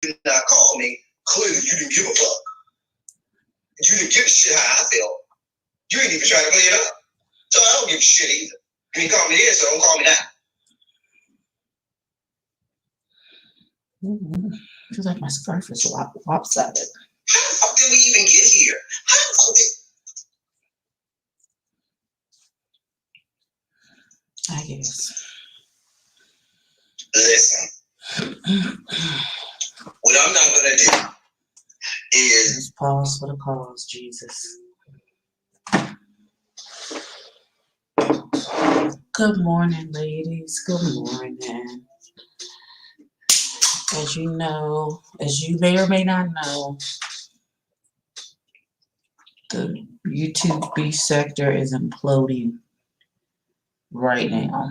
did not call me, clearly you didn't give a fuck. You didn't give a shit how I felt. You ain't even trying to clear it up. So I don't give a shit either. You didn't call me then, so don't call me now. Feels like my scarf is lopsided. How the fuck did we even get here? How the fuck did... I guess. Listen. What I'm not gonna do is just pause for the cause, Jesus. Good morning, ladies. Good morning. As you know, as you may or may not know, the YouTube beast sector is imploding right now.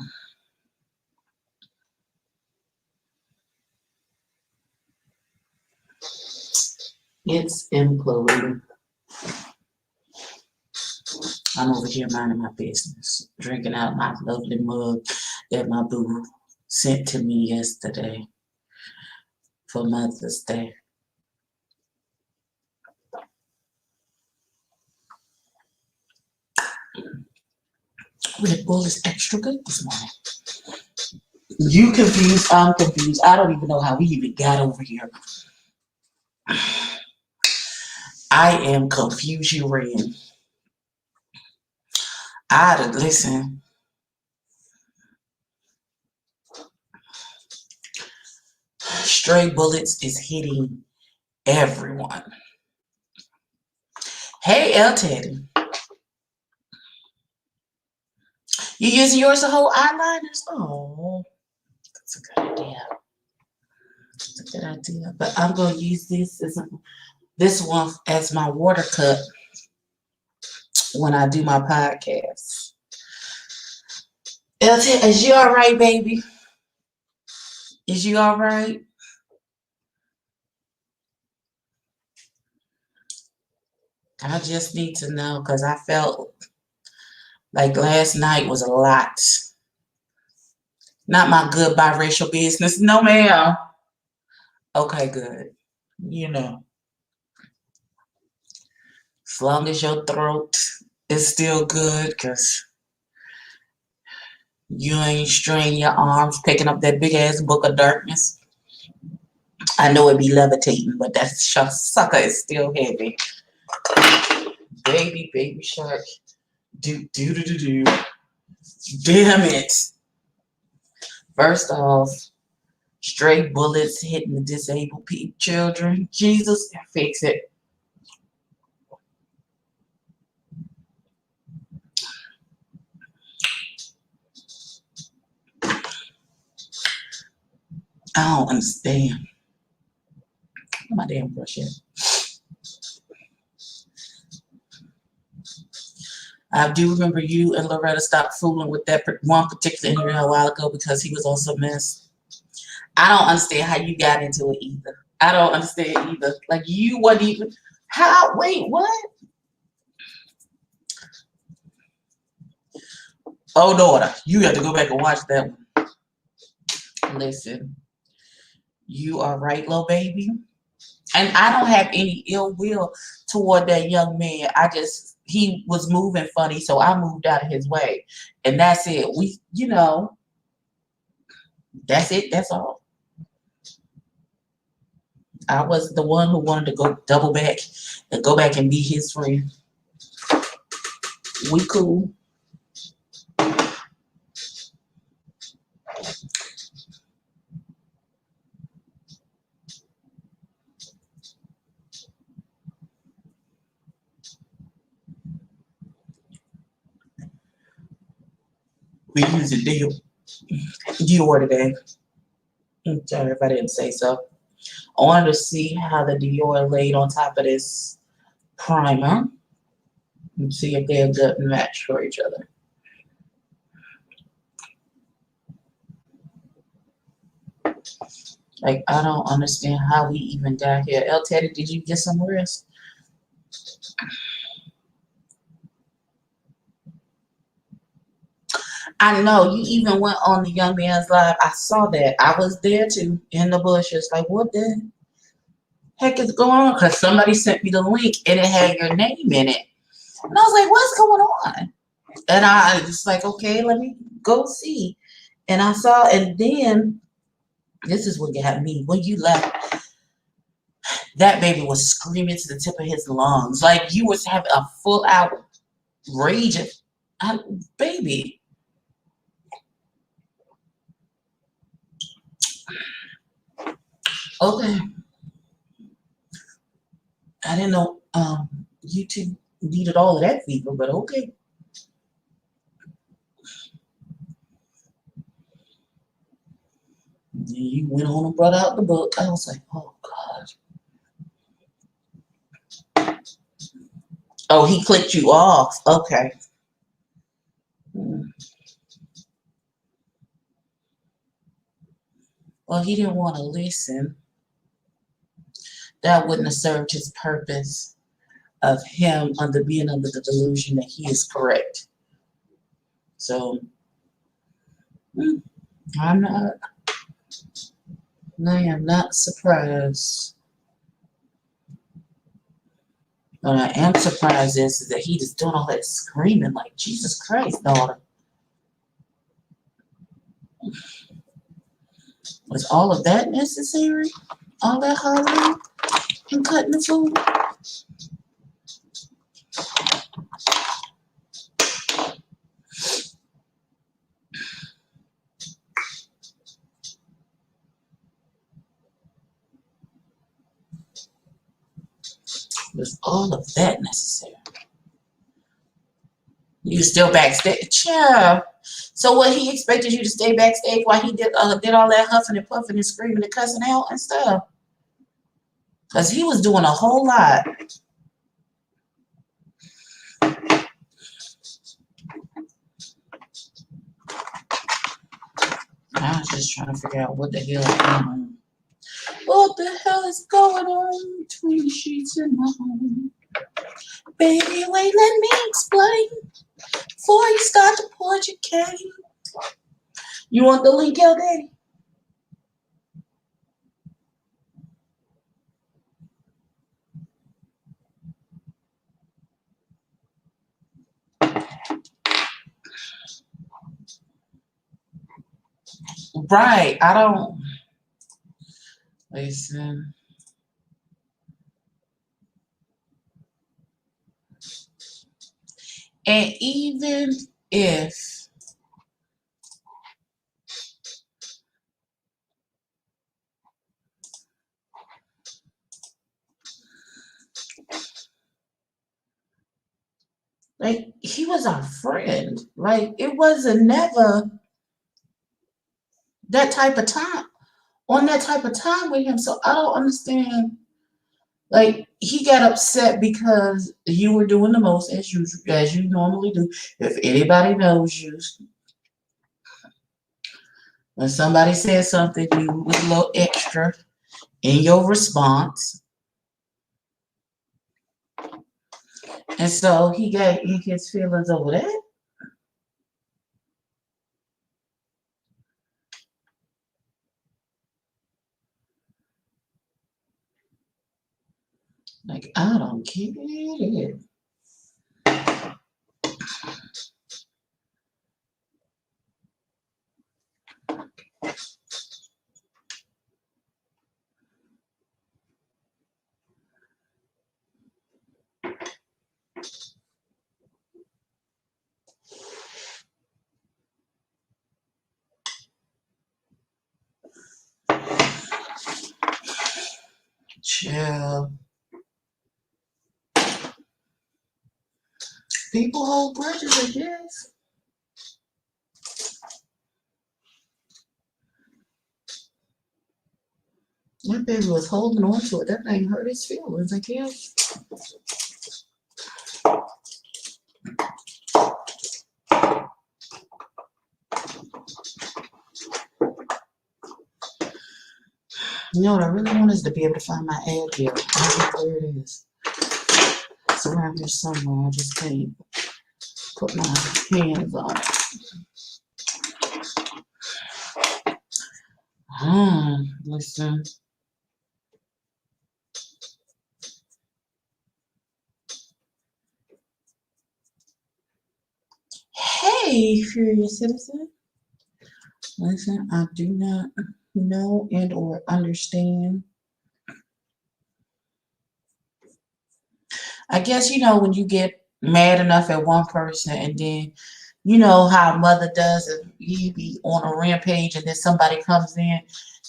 It's imploding. I'm over here minding my business, drinking out my lovely mug that my boo sent to me yesterday for Mother's Day. Red Bull is extra good this morning. You confused, I'm confused. I don't even know how we even got over here. I am confused, you ran. Listen. Stray bullets is hitting everyone. Hey, El Teddy. You using yours to hold eyeliners? Oh, that's a good idea. That's a good idea. But I'm going to use this one as my water cup when I do my podcast. El Teddy, is you all right, baby? Is you all right? I just need to know because I felt like last night was a lot. Not my good biracial business. No, ma'am. Okay, good. You know, as long as your throat is still good because you ain't straining your arms picking up that big ass book of darkness. I know it be levitating, but that sucker is still heavy. Baby shark. Do. Damn it. First off, stray bullets hitting the disabled children. Jesus, fix it. I don't understand. My damn brush here. I do remember you and Loretta stopped fooling with that one particular interview a while ago because he was on some mess. I don't understand how you got into it either. I don't understand either. Like you wasn't even how wait, what? Oh daughter, you have to go back and watch that one. Listen, you are right, little baby. And I don't have any ill will toward that young man. He was moving funny, so I moved out of his way. And that's it. That's it. That's all. I was the one who wanted to go double back and go back and be his friend. We cool. We use a Dior today. Sorry if I didn't say so. I wanted to see how the Dior laid on top of this primer and see if they're a good match for each other. Like, I don't understand how we even got here. El Teddy, did you get some rest? I know you even went on the young man's live. I saw that. I was there too in the bushes. Like, what the? heck is going on? Because somebody sent me the link and it had your name in it. And I was like, what's going on? And I was like, okay, let me go see. And I saw, and then this is what got me. When you left, that baby was screaming to the tip of his lungs. Like you was having a full out rage. Baby. Okay. I didn't know YouTube needed all of that fever, but okay. And you went on and brought out the book. I was like, oh God. Oh, he clicked you off. Okay. Well, he didn't want to listen. That wouldn't have served his purpose of him being under the delusion that he is correct. So I am not surprised. What I am surprised is that he just doing all that screaming like, Jesus Christ, daughter. Was all of that necessary? All that hollering and cutting the food? Was all of that necessary? You still backstage? Yeah. So what, he expected you to stay backstage while he did all that huffing and puffing and screaming and cussing out and stuff? Because he was doing a whole lot. I was just trying to figure out what the hell is going on. What the hell is going on between the sheets in my home? Baby, wait, let me explain. Before you start to point your cane. You want the link, L Daddy? Right, I don't listen. And even if like he was our friend, like it wasn't never that type of time on that type of time with him. So I don't understand. Like he got upset because you were doing the most as you normally do. If anybody knows you, when somebody says something, you was a little extra in your response. And so he got in his feelings over that. Like, I don't get it. Chill. People hold grudges, I guess. That baby was holding on to it. That thing hurt his feelings, I guess. You know what I really want is to be able to find my ad here. I don't know where it is. It's around here somewhere. I just can't put my hands on it. Listen. Hey, Furious Citizen. Listen, I do not know and or understand. I guess when you get mad enough at one person and then you know how mother does if he be on a rampage and then somebody comes in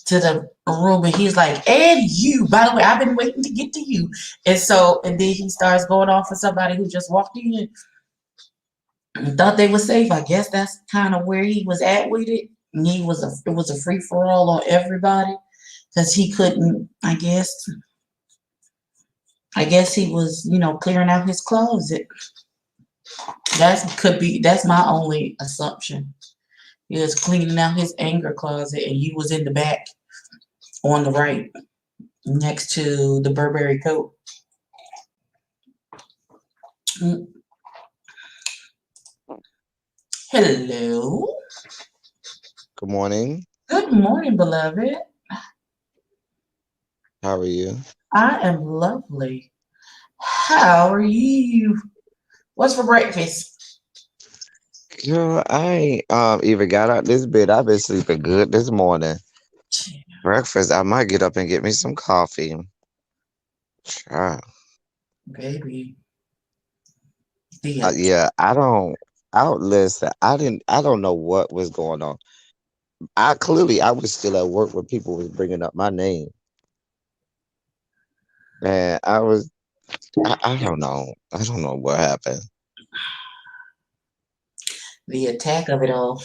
to the room and he's like, and you, by the way, I've been waiting to get to you. And then he starts going off for somebody who just walked in and thought they were safe. I guess that's kind of where he was at with it. And it was a free for all on everybody because he couldn't, I guess he was, clearing out his closet. That's my only assumption. He was cleaning out his anger closet and you was in the back on the right next to the Burberry coat. Mm. Hello. Good morning. Good morning, beloved. How are you? I am lovely. How are you? What's for breakfast? Girl, I ain't even got out this bed. I've been sleeping good this morning. Breakfast, I might get up and get me some coffee. Child. Baby. The Yeah, I don't listen. I don't know what was going on. I was still at work when people was bringing up my name. And I don't know. I don't know what happened. the attack of it all.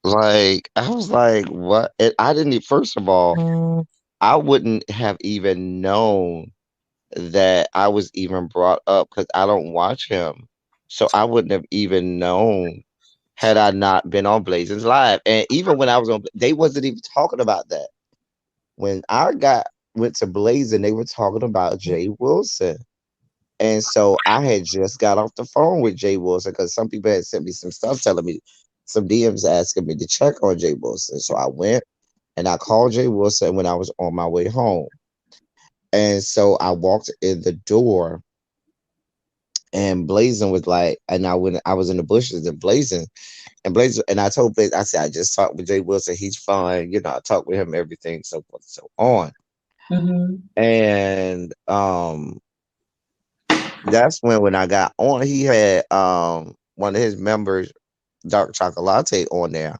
Like, I was like, what? And I didn't, first of all, I wouldn't have even known that I was even brought up because I don't watch him. So I wouldn't have even known had I not been on Blazing's Live. And even when I was on, they wasn't even talking about that. When I went to Blazing, they were talking about Jay Wilson. And so I had just got off the phone with Jay Wilson because some people had sent me some stuff telling me some DMs asking me to check on Jay Wilson. So I went and I called Jay Wilson when I was on my way home. And so I walked in the door and Blazing was like, and I was in the bushes and Blazing, and I told Blazing, I said, I just talked with Jay Wilson, he's fine, I talked with him, everything, so forth and so on. Mm-hmm. And that's when I got on, he had one of his members, Dark Chocolate, on there.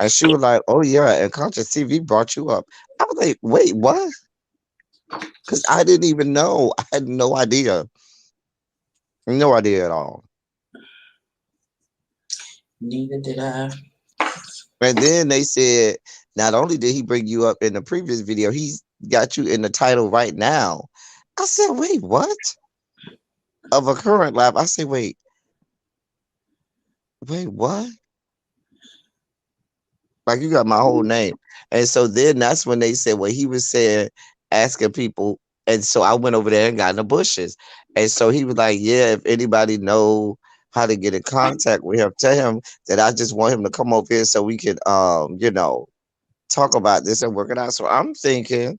And she was like, oh yeah, and Conscious TV brought you up. I was like, wait, what? Because I didn't even know. I had no idea. No idea at all. Neither did I. And then they said, not only did he bring you up in the previous video, he's got you in the title right now. I said, wait, what? Of a current live. I said, wait, what? Like you got my whole name. And so then that's when they said what he was saying, asking people. And so I went over there and got in the bushes. And so he was like, yeah, if anybody know how to get in contact with him, tell him that I just want him to come over here so we can talk about this and work it out. So I'm thinking,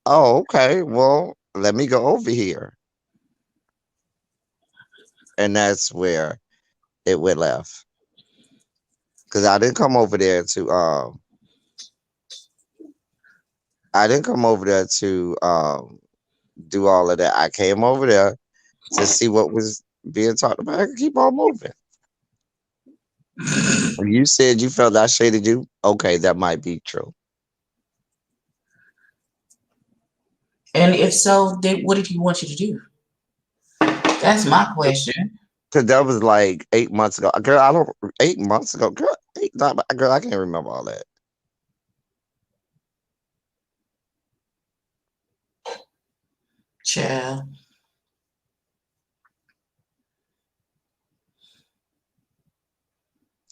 oh, okay, well, let me go over here. And that's where it went left. Because I didn't come over there to do all of that. I came over there to see what was being talked about. I can keep on moving. You said you felt I shaded you. Okay, that might be true. And if so, then what did he want you to do? That's my question. Because that was like 8 months ago. Girl, 8 months ago. Girl, I can't remember all that. Child.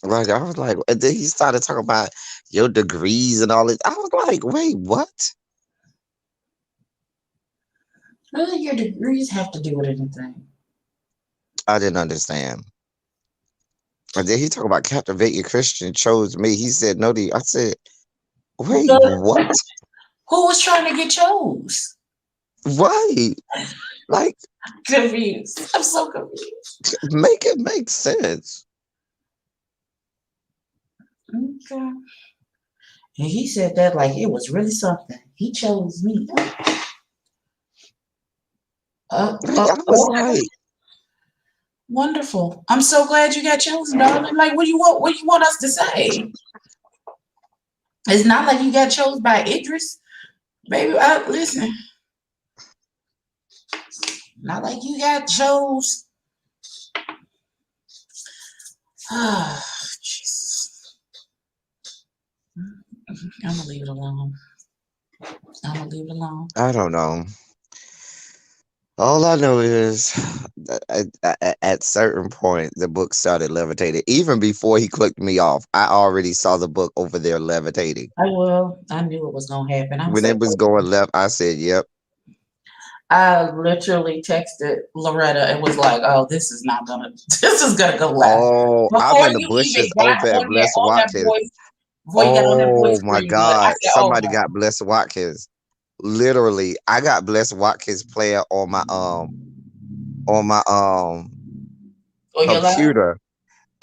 Like I was like, and then he started talking about your degrees and all this. I was like, wait, what? What do your degrees have to do with anything? I didn't understand. And then he talked about captivating Christian chose me. He said no to you. I said, wait, what? Who was trying to get chose? Right. Like Confused. I'm so confused. Make it make sense. Okay. And he said that like it was really something. He chose me. Like, I was Okay. like, Wonderful. I'm so glad you got chosen, darling. Like, what do you want? What do you want us to say? It's not like you got chosen by Idris, baby. Listen, not like you got chose. Ah, Jesus. I'm gonna leave it alone. I'm gonna leave it alone. I don't know. All I know is that at certain point the book started levitating. Even before he clicked me off, I already saw the book over there levitating. I will. I knew it was gonna happen. I'm When so it was going left, I said, "Yep." I literally texted Loretta and was like, "Oh, this is not gonna. This is gonna go left." Oh, I'm Before in the you even bushes got over at on that Bless on that Watkins. voice, before you got on that voice Oh my screen, but I God. said, "Oh Somebody no, got Bless Watkins. Literally, I got Bless Watkins player on my oh you're live." computer,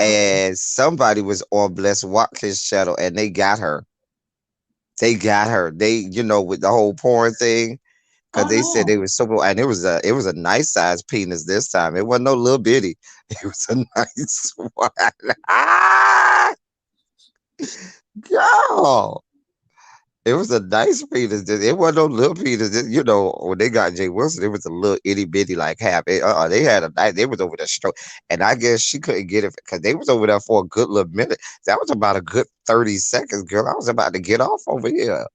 Okay. and somebody was on Bless Watkins channel and they got her. They got her. They, with the whole porn thing, because Oh they said no. they was so, and it was a nice sized penis this time. It wasn't no little bitty. It was a nice one. Ah, girl. It was a nice penis. It wasn't no little penis. When they got Jay Wilson, it was a little itty bitty, like half. They had a nice. They was over there stroke, and I guess she couldn't get it because they was over there for a good little minute. That was about a good 30 seconds, girl. I was about to get off over here.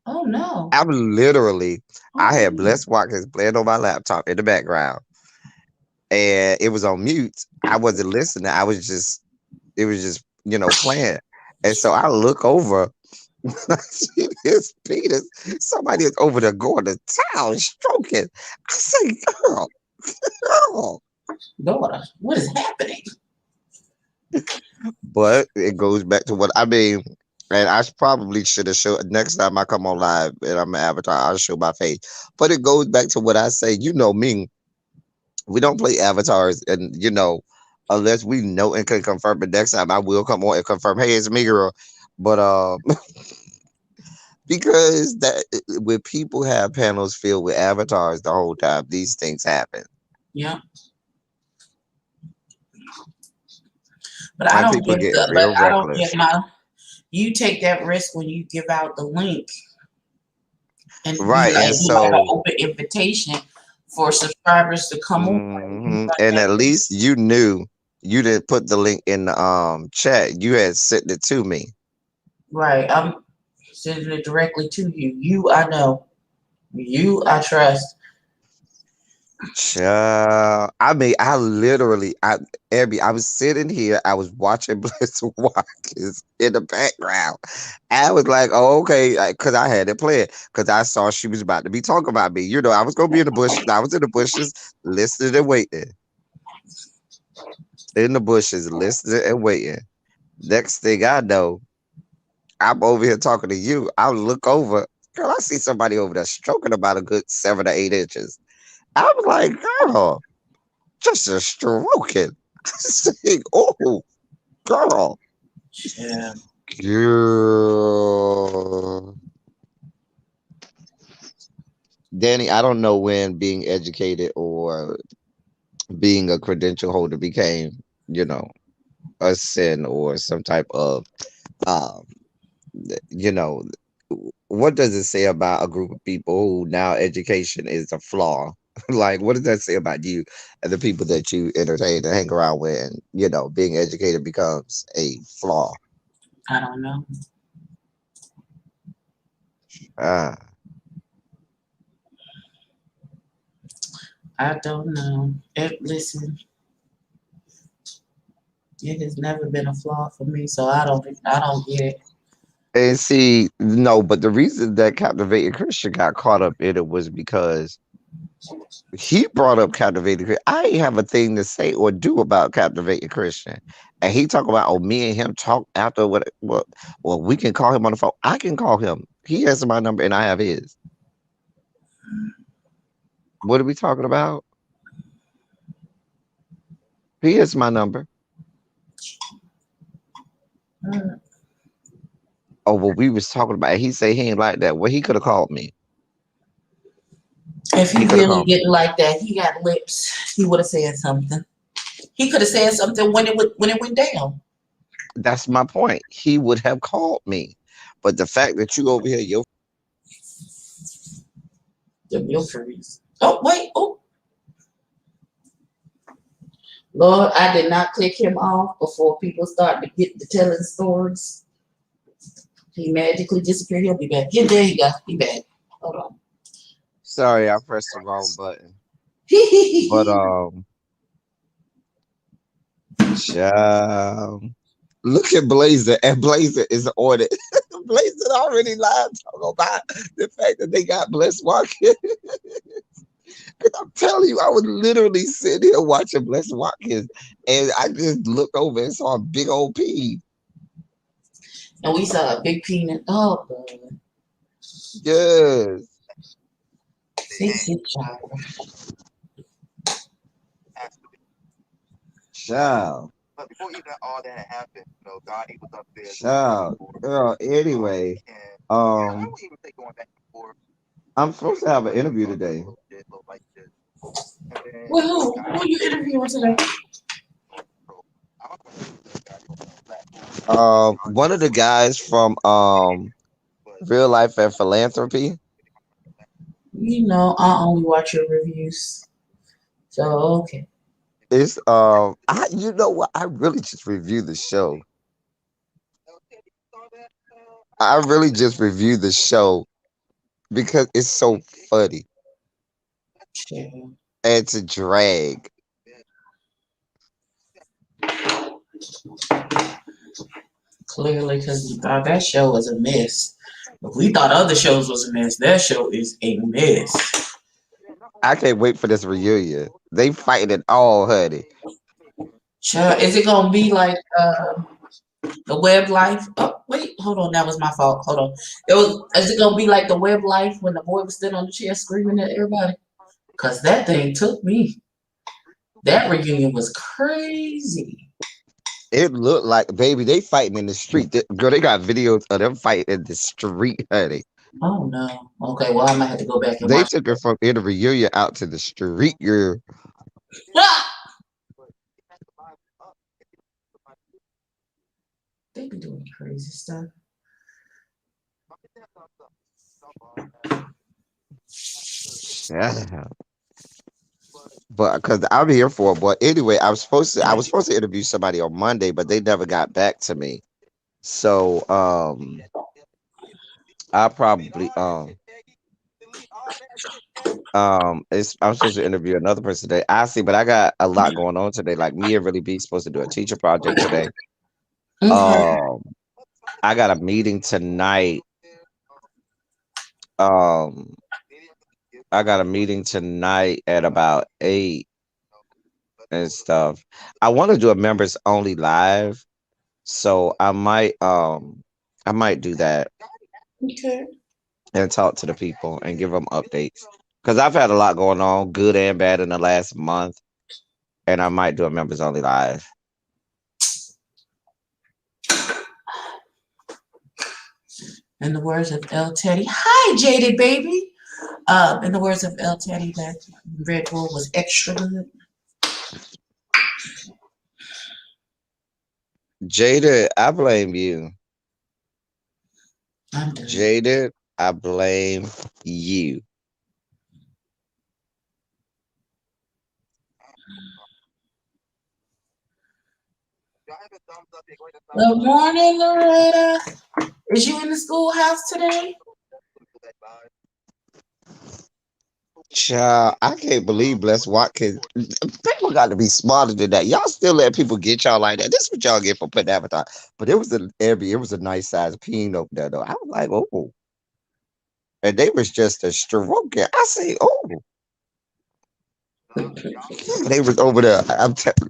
Oh no. I'm literally. I Oh had no. Bless Watkins playing on my laptop in the background, and it was on mute. I wasn't listening. It was just playing, and so I look over. I see his penis. Somebody is over there going to town, stroking. I say, girl, girl. Daughter, what is happening? But it goes back to what I mean. And probably should have showed next time I come on live and I'm an avatar, I'll show my face. But it goes back to what I say. You know me, we don't play avatars, and unless we know and can confirm. But next time I will come on and confirm, hey, it's me, girl. But because that when people have panels filled with avatars the whole time, these things happen, Yeah, but I and don't people get get the. But real I don't get reckless. my. You take that risk when you give out the link and you Right, like and do like an so, open invitation for subscribers to come on and things like and that. at least you knew you didn't put the link in the chat. You had sent it to me. Right, I'm sending it directly to you. You, I know. You, I trust. Child. I mean, Abby, I was sitting here, I was watching Bliss Watkins in the background. I was like, oh, okay, because I had it playing, because I saw she was about to be talking about me. I was going to be in the bushes. I was in the bushes, listening and waiting. In the bushes, listening and waiting. Next thing I know, I'm over here talking to you. I look over, girl, I see somebody over there stroking about a good 7 or 8 inches. I was like, girl. Just a stroking. Saying, oh, girl. Yeah. Girl. Danny, I don't know when being educated or being a credential holder became, you know, a sin or some type of, um, you know, what does it say about a group of people who now education is a flaw? Like, what does that say about you and the people that you entertain and hang around with? And, being educated becomes a flaw. I don't know. Ah, I don't know. Listen, it has never been a flaw for me, so I don't get it. and see, no, but the reason that Captivated Christian got caught up in it was because he brought up Captivated Christian. I ain't have a thing to say or do about Captivated Christian. And he talk about, oh, me and him talk after what well, we can call him on the phone. I can call him. He has my number and I have his. What are we talking about? Here's my number. Mm. Oh, well, we was talking about it. He said he ain't like that. Well, he could have called me. If He he could have really called me. didn't like that, he got lips. He would have said something. He could have said something when it went down. That's my point. He would have called me. But the fact that you over here, yo, The milferries. Oh wait, oh Lord, I did not click him off before people start to get to telling stories. He magically disappeared. He'll be back. Yeah, there you go. He back. Hold on. sorry, I pressed the wrong button. But child, look at Blazer, and Blazer is on it. Blazer already lied talking about the fact that they got Bless Watkins. Cause I'm telling you, I was literally sitting here watching Bless Watkins, and I just looked over and saw a big old pea. And we saw a big peanut. Oh, God. Yes, Fix it, child. child, child. Girl, anyway, um, I'm supposed to have an interview today. Well, who you interviewing today? One of the guys from Real Life and Philanthropy. You know, I only watch your reviews. So, okay. It's I you know what? I really just reviewed the show. I really just reviewed the show because it's so funny Sure. and it's a drag. Clearly, because we thought that show was a mess. If we thought other shows was a mess, that show is a mess. I can't wait for this reunion. They fighting it all, honey. Sure. Is it gonna be like the web life? Oh, wait, hold on, that was my fault. Hold on. Is it gonna be like the web life when the boy was sitting on the chair screaming at everybody? Cause that thing took me. That reunion was crazy. It looked like baby, they fighting in the street. Girl, they got videos of them fighting in the street, honey. Oh no. Okay, well I might have to go back and They watch. took her from in the reunion out to the street, girl. They be doing crazy stuff. Yeah. But because I'm here for it. But anyway, I was supposed to interview somebody on Monday, but they never got back to me. So I probably it's I'm supposed to interview another person today. I see, but I got a lot going on today. Like me and Really B supposed to do a teacher project today. Okay. Um I got a meeting tonight. Um I got a meeting tonight at about 8 and stuff. I want to do a members only live. So I might do that Okay. and talk to the people and give them updates. Because I've had a lot going on, good and bad, in the last month, and I might do a members only live. In the words of El Teddy, hi jaded baby. In the words of El Teddy, that Red Bull was extra good. Jada, I blame you. I'm done. Jada, I blame you. Good morning, Loretta. Is you in the schoolhouse today? Child, I can't believe Bless Watkins. People got to be smarter than that. Y'all still let people get y'all like that. This is what y'all get for putting avatar. But it was a nice size peen over there though. I was like, oh, and they was just a stroke. I say, oh, they was over there.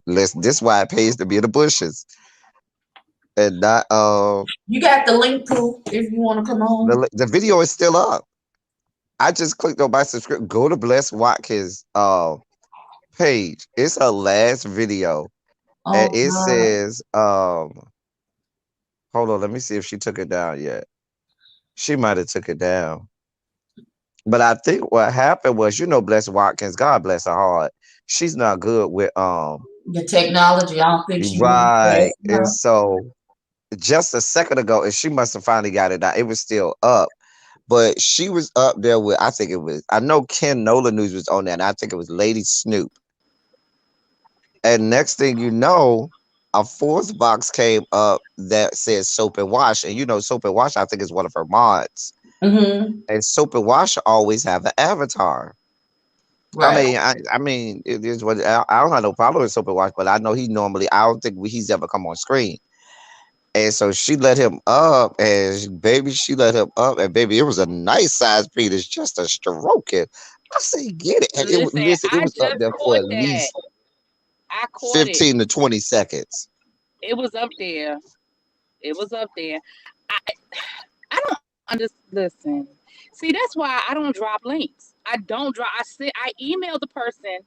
Listen, this why it pays to be in the bushes and not You got the link, Pooh, if you want to come on. the video is still up. I just clicked on my subscription. Go to Bless Watkins page. It's her last video. and Oh it God. says, hold on, let me see if she took it down yet. She might have took it down. But I think what happened was, bless Watkins, God bless her heart. She's not good with The technology, I don't think she really right. does. And Huh? so just a second ago, and she must have finally got it out. It was still up. But she was up there with, I think it was, I know Ken Nolan News was on there, and I think it was Lady Snoop. And next thing you know, a fourth box came up that says Soap and Wash. And Soap and Wash, I think, is one of her mods. Mm-hmm. And Soap and Wash always have an avatar. I Right. mean, it is what I don't have no problem with Soap and Wash, but I know I don't think he's ever come on screen. And so she let him up, and baby, she let him up, and baby, it was a nice size penis, just a stroking. I say, get it, and Listen, it I was up just there for caught at that. least I caught it. 15 to 20 seconds. It was up there. It was up there. I I don't listen. See, that's why I don't drop links. I don't drop. I email the person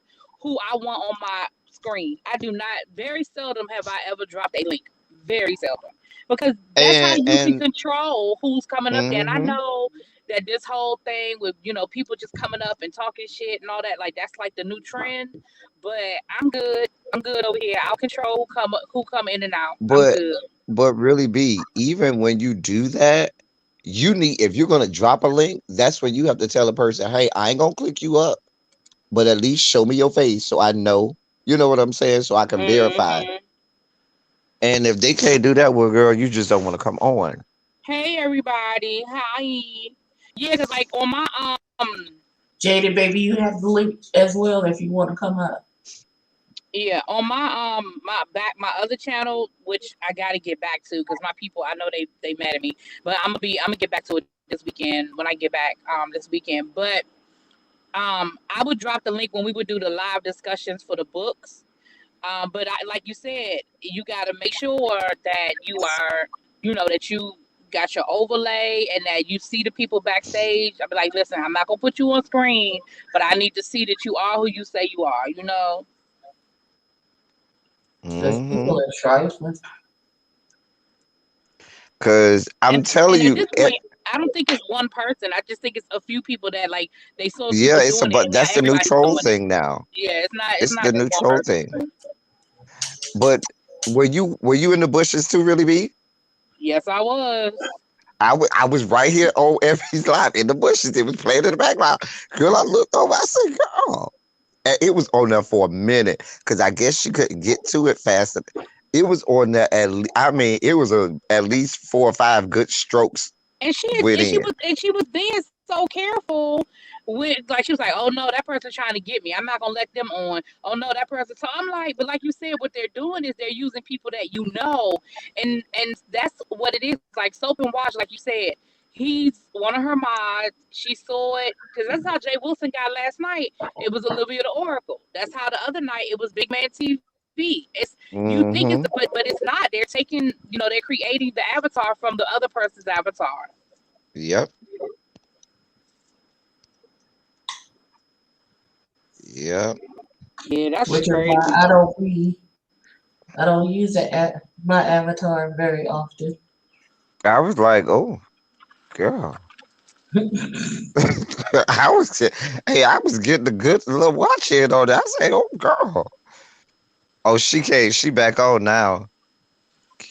who I want on my screen. I do not. Very seldom have I ever dropped a link. Very seldom, because that's how And you can and control who's coming up there. And I hmm know that this whole thing with people just coming up and talking shit and all that, like that's like the new trend. But I'm good. I'm good over here. I'll control who come in and out. I'm but good. really be even when you do that, you need if you're gonna drop a link, that's when you have to tell a person, hey, I ain't gonna click you up, but at least show me your face so I know. You know what I'm saying? So I can verify. Hmm. And if they can't do that, well, girl, you just don't want to come on. Hey everybody, hi. Yeah, cause like on my Jaded baby, you have the link as well if you want to come up. yeah, on my other channel, which I gotta get back to because my people I know they mad at me, but I'm gonna get back to it this weekend when I get back this weekend. But I would drop the link when we would do the live discussions for the books. But like you said, you got to make sure that that you got your overlay and that you see the people backstage. I'll be like, listen, I'm not gonna put you on screen, but I need to see that you are who you say you are. Because Hmm people are trifling. Cause I'm telling And at you, this point, I don't think it's one person. I just think it's a few people that like they saw yeah, people it's a doing it, but and now that's the new everybody's troll doing it. thing now. Yeah, it's It's not the just new one troll person. thing. But were you in the bushes too, really be? Yes, I was. I was right here on Effie's live in the bushes. It was playing in the background. Girl, I looked over. I said, girl. And it was on there for a minute because I guess she couldn't get to it fast enough. It was on there I mean, it was at least 4 or 5 good strokes And she is, went in. and she was being so careful with, like, she was like, "Oh no, that person's trying to get me. I'm not gonna let them on. Oh no, that person." So I'm like, but like you said, what they're doing is they're using people that and that's what it is. Like Soap and Wash, like you said, he's one of her mods. She saw it because that's how Jay Wilson got last night. It was Olivia the Oracle. That's how the other night it was Big Man TV. It's you think it's Hmm but it's not. They're taking they're creating the avatar from the other person's avatar. Yep. Yep. Yeah, that's Which is crazy. why I don't use my avatar very often. I was like, oh, girl. I was getting a good little watch in on that. I say, oh, girl. Oh, she came. She back on now.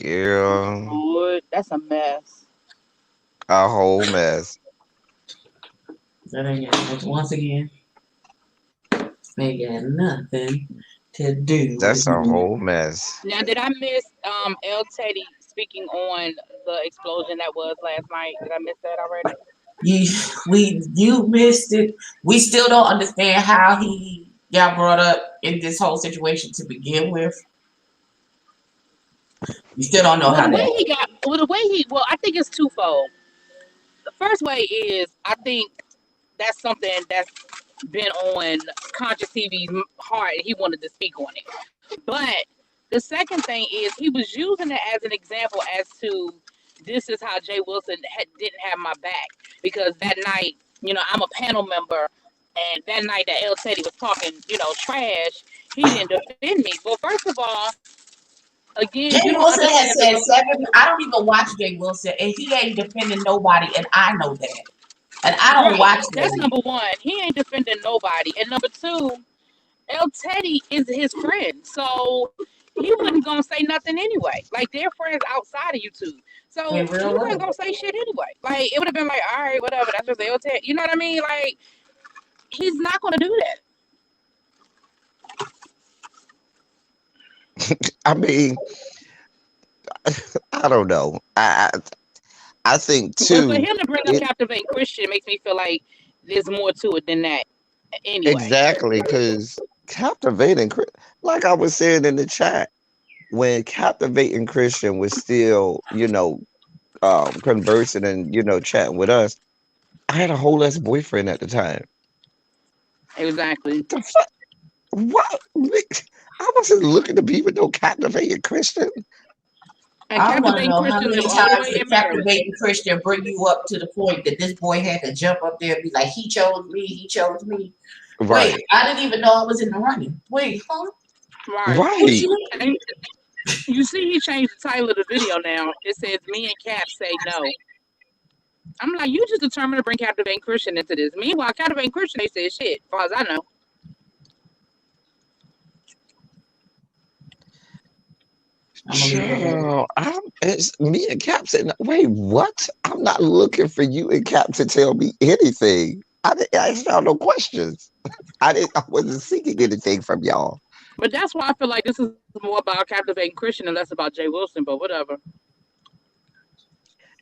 Girl, Lord, that's a mess. a whole mess. That ain't once again, they got nothing to do with That's a me. whole mess. Now, did I miss El Teddy speaking on the explosion that was last night? Did I miss that already? You you missed it. We still don't understand how he got brought up in this whole situation to begin with. We still don't know Well, how that. I think it's twofold. The first way is I think that's something that's been on Conscious TV's heart, and he wanted to speak on it. But the second thing is he was using it as an example as to this is how Jay Wilson didn't have my back because that night, I'm a panel member, and that night that El Teddy was talking, trash, he didn't defend me. Well, first of all, again, Jay you don't Wilson has understand the. said 7. I don't even watch Jay Wilson, and he ain't defending nobody, and I know that. And I don't Right. watch That's him. number one. He ain't defending nobody. And number two, El Teddy is his friend. So he wasn't gonna say nothing anyway. Like they're friends outside of YouTube. In So he real wasn't life. gonna say shit anyway. Like it would have been like, all right, whatever, that's just El Teddy. You know what I mean? Like he's not gonna do that. I mean, I don't know. I think But for too. him to bring up It Captivate Christian makes me feel like there's more to it than that anyway. exactly because captivating, like I was saying in the chat, when captivating Christian was still, conversing and chatting with us, I had a whole ass boyfriend at the time. Exactly. The fuck? What? I wasn't looking to be with no captivating Christian. And I want to Captivate know how Christian many live all the times way the in Maryland. captivating Christian bring you up to the point that this boy had to jump up there and be like, he chose me, he chose me. Wait, Right, I didn't even know I was in the running. Wait, huh? Right. What right. you mean? And you see he changed the title of the video now. It says me and Cap say no. I'm like, you just determined to bring Captivating Christian into this. Meanwhile, Captivating Christian, they said shit, as far as I know. I'm gonna leave it alone. Child, it's me and Cap said, wait, what? I'm not looking for you and Cap to tell me anything. I didn't ask y'all no questions. I wasn't seeking anything from y'all. But that's why I feel like this is more about Captivating Christian and less about Jay Wilson, but whatever.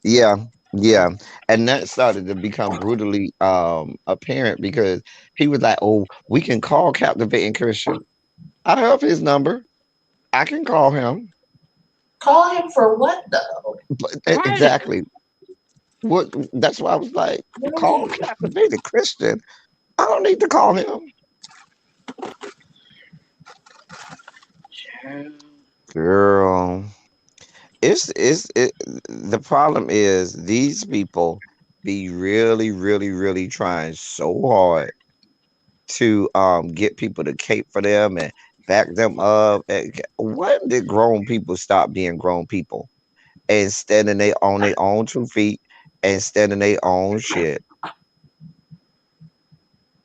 Yeah, yeah. And that started to become brutally apparent because he was like, oh, we can call Captivating Christian. I have his number. I can call him. Call him for what though? But Right. exactly. What that's why I was like, What do you call mean? Captivated Christian. I don't need to call him. Girl. The problem is these people be really, really, really trying so hard to get people to cape for them and back them up. And when did grown people stop being grown people and standing they on their own 2 feet and standing their own shit?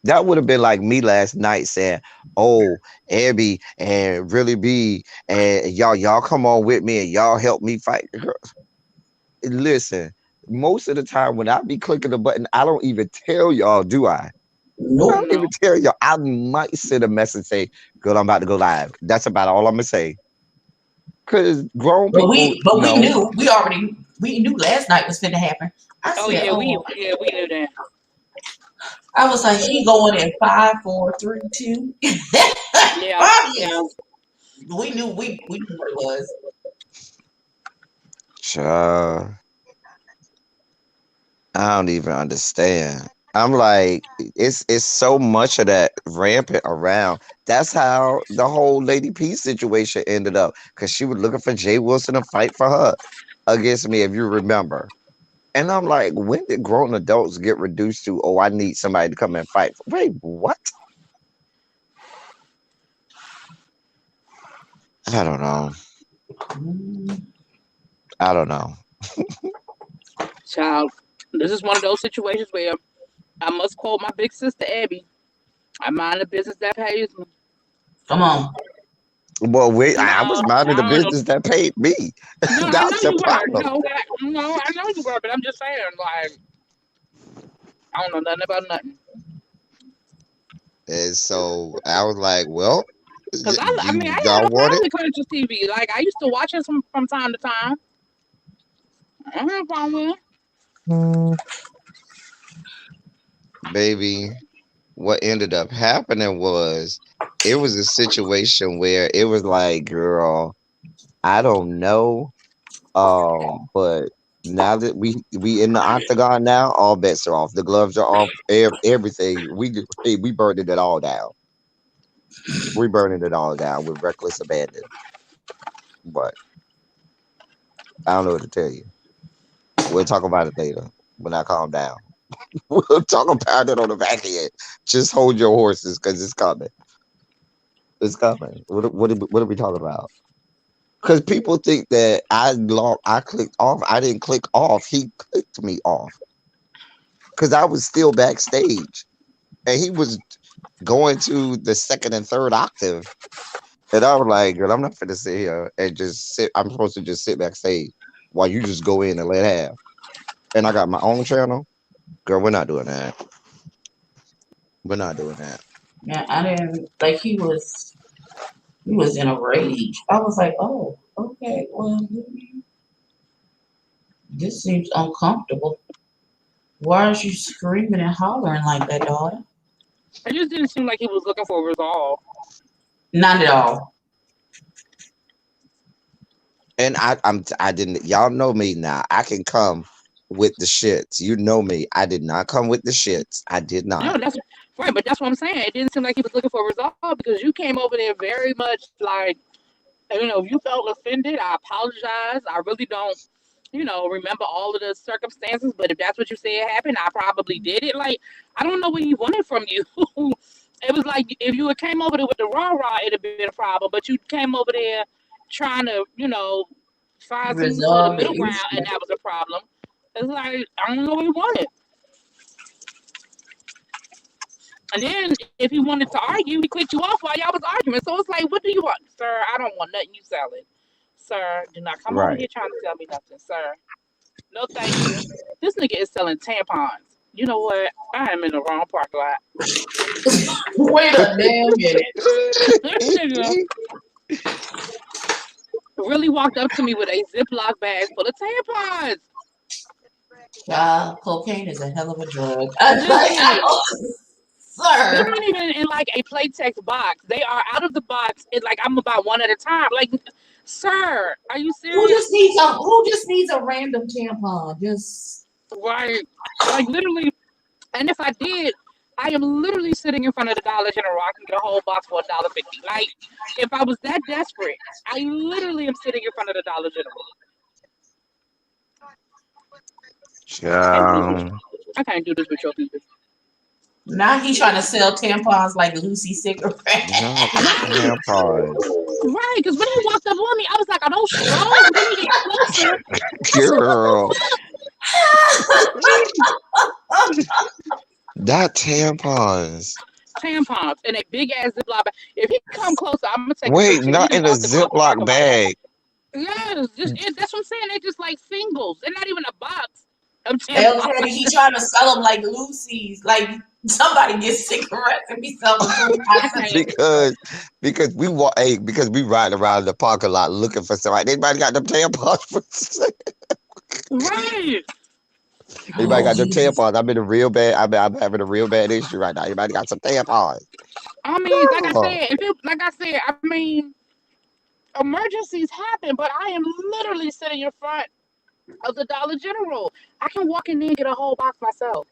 That would have been like me last night saying, "Oh, Abby and really be and y'all come on with me and y'all help me fight." Girl, listen, most of the time when I be clicking the button, I don't even tell y'all, do I? I Nope. don't even No. tell y'all. I might send a message say, "Girl, I'm about to go live." That's about all I'm gonna say. Cause grown But people we know. knew we knew last night was finna happen. I Oh said, yeah, we oh, yeah, we knew that. I was like, he going in 5, 4, 3, 2. Yeah, Obvious. yeah. We knew what it was. Child, I don't even understand. I'm like, it's so much of that rampant around. That's how the whole Lady P situation ended up. Cause she was looking for Jay Wilson to fight for her against me, if you remember. And I'm like, when did grown adults get reduced to, oh, I need somebody to come and fight for? Wait, what? I don't know. Mm. I don't know. Child, this is one of those situations where I must quote my big sister Abby. I mind the business that pays me. Come on. Well, wait, No, I was minding the I don't know. business that paid me. No, I know That's the you were. problem. No, I know you were, but I'm just saying, like, I don't know nothing about nothing. And so I was like, well, Cause I mean, I had y'all no want problem it? with Country TV. Like, I used to watch it from time to time. I don't have a problem with it. Baby, what ended up happening was it was a situation where it was like, girl, I don't know. But now that we in the octagon now, all bets are off. The gloves are off. Everything. We burned it all down. We burning it all down with reckless abandon. But I don't know what to tell you. We'll talk about it later when I calm down. We'll talk about it on the back end. Just hold your horses because it's coming. It's coming. What are we talking about? Because people think that I clicked off. I didn't click off. He clicked me off because I was still backstage, and he was going to the second and third octave, and I was like, "Girl, I'm not finna sit here and just sit. I'm supposed to just sit backstage while you just go in and let have." And I got my own channel. Girl, we're not doing that. We're not doing that. Yeah, I didn't like he was in a rage. I was like, oh, okay, well, this seems uncomfortable. Why are you screaming and hollering like that, daughter? It just didn't seem like he was looking for resolve. Not at all. And I didn't. Y'all know me now. I can come with the shits. You know me. I did not come with the shits. I did No, not. that's right, but that's what I'm saying. It didn't seem like he was looking for resolve because you came over there very much like, if you felt offended, I apologize. I really don't, remember all of the circumstances, but if that's what you said happened, I probably did it. Like, I don't know what he wanted from you. It was like if you had came over there with the rah-rah, it'd have been a problem, but you came over there trying to, find some sort of Resolve the middle ground, and issue. that was a problem. It's like, I don't know what he wanted. And then if he wanted to argue, he clicked you off while y'all was arguing. So it's like, what do you want? Sir, I don't want nothing you selling. Sir, do not come over Right. here trying to sell me nothing, sir. No, thank you. This nigga is selling tampons. You know what? I am in the wrong parking lot. Wait a damn minute. This nigga really walked up to me with a Ziploc bag full of tampons. Child, cocaine is a hell of a drug. Listen, they're Sir. not even in like a Playtex box. They are out of the box. It's like I'm about one at a time. Like, sir, are you serious? Who just needs a random tampon? Just Right. Like literally, and if I did, I am literally sitting in front of the Dollar General. I can get a whole box for $1.50. Like, if I was that desperate, I literally am sitting in front of the Dollar General. Um, I can't do this with your people. now he's trying to sell tampons like Lucy cigarettes. not Right. tampons. Right. Because when he walked up on me, I was like, are those straws? Then he got closer. Girl, not tampons. Tampons in a big ass Ziploc bag. If he come closer, I'm gonna take a Wait, picture. He not done in a walked him out the back Ziploc of my house. bag. Yes, that's what I'm saying. They're just like singles. They're not even a box of El tampons. Teddy, he trying to sell them like Lucy's. Like somebody gets cigarettes and be selling them. I can't. Because we walk, because we ride around the parking lot looking for somebody. Anybody got them tampons for sale? Right. Anybody Oh got them Jesus. tampons? I'm in a real bad. I'm having a real bad issue right now. Anybody got some tampons? I mean, like I Girl. said, I mean, emergencies happen, but I am literally sitting in front of the Dollar General. I can walk in there and get a whole box myself.